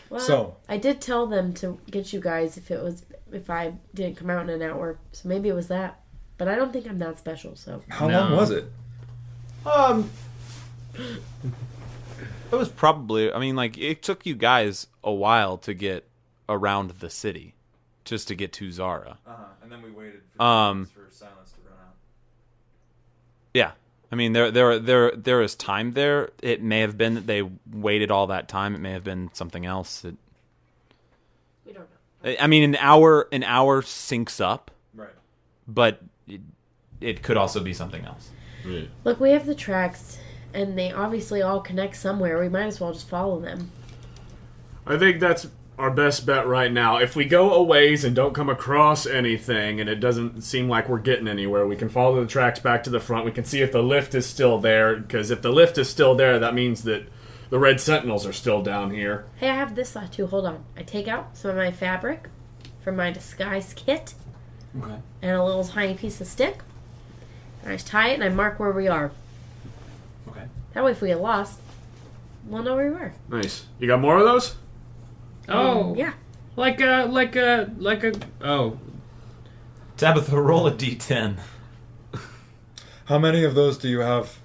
Well, So I did tell them to get you guys if I didn't come out in an hour, so maybe it was that. But I don't think I'm that special, so. how long was it? It was probably, it took you guys a while to get around the city, just to get to Zara. And then we waited for silence to run out. Yeah. There is time there. It may have been that they waited all that time. It may have been something else. We don't know. An hour syncs up. Right. But it could also be something else. Yeah. Look, we have the tracks, and they obviously all connect somewhere. We might as well just follow them. I think that's our best bet right now. If we go a ways and don't come across anything, and it doesn't seem like we're getting anywhere, we can follow the tracks back to the front. We can see if the lift is still there, because if the lift is still there, that means that the Red Sentinels are still down here. Hey, I have this thought too. Hold on. I take out some of my fabric from my disguise kit. Okay. And a little tiny piece of stick. And I just tie it and I mark where we are. Okay. That way if we get lost, we'll know where we were. Nice. You got more of those? Oh. Yeah. Oh. Tabitha, roll a d10. How many of those do you have?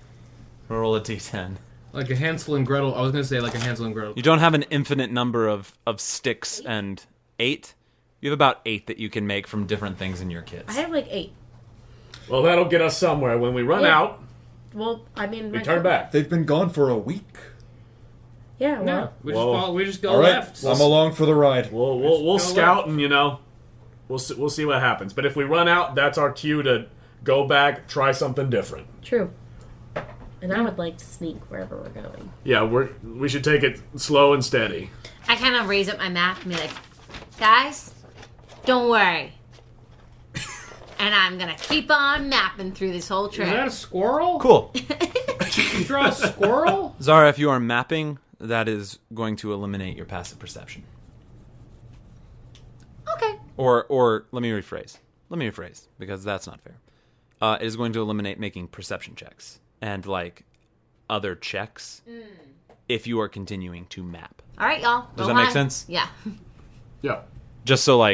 Roll a d10. Like a Hansel and Gretel. I was going to say like a Hansel and Gretel. You don't have an infinite number of sticks and 8. You have about 8 that you can make from different things in your kits. I have like 8. Well, that'll get us somewhere. When we run out, well, we turn back. They've been gone for a week. Yeah, well. No, we just go all right, left. I'm along for the ride. We'll scout and, we'll see what happens. But if we run out, that's our cue to go back, try something different. True. And I would like to sneak wherever we're going. Yeah, we should take it slow and steady. I kind of raise up my map and be like, guys, don't worry. And I'm going to keep on mapping through this whole trip. Is that a squirrel? Cool. You draw a squirrel? Zara, if you are mapping, that is going to eliminate your passive perception. Okay. Or let me rephrase, because that's not fair. It is going to eliminate making perception checks and other checks if you are continuing to map. All right, y'all. Does that make sense? Yeah. Yeah. Just so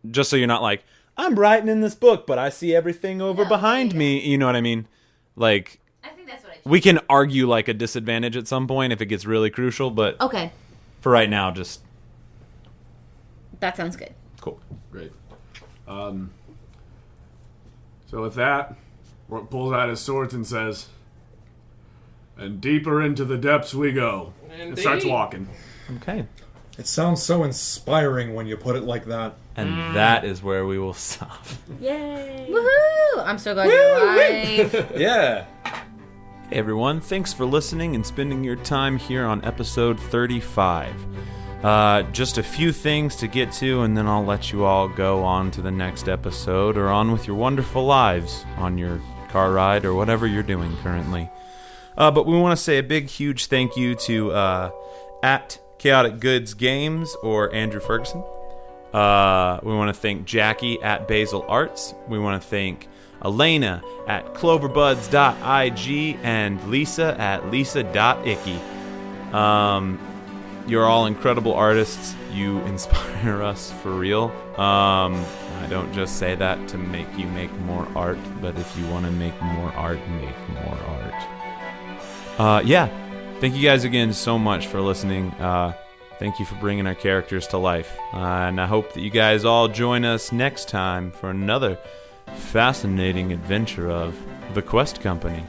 you're not like, I'm writing in this book, but I see everything over behind me. You know what I mean? I think that's what I we can argue a disadvantage at some point if it gets really crucial, but okay. For right now, just That sounds good. cool. Great. So with that, Roarke pulls out his swords and says, "And deeper into the depths we go." And starts walking. Okay. It sounds so inspiring when you put it like that. And that is where we will stop. Yay! Woohoo! I'm so glad you're alive. Yeah. Hey everyone, thanks for listening and spending your time here on episode 35. Just a few things to get to, and then I'll let you all go on to the next episode or on with your wonderful lives on your car ride or whatever you're doing currently. But we want to say a big, huge thank you to at Chaotic Goods Games or Andrew Ferguson We want to thank Jackie at Basil Arts. We want to thank Elena at cloverbuds.ig and Lisa at lisa.icky. You're all incredible artists. You inspire us for real. I don't just say that to make you make more art, but if you want to make more art, make more art. Yeah, thank you guys again so much for listening. Thank you for bringing our characters to life. And I hope that you guys all join us next time for another fascinating adventure of The Quest Company.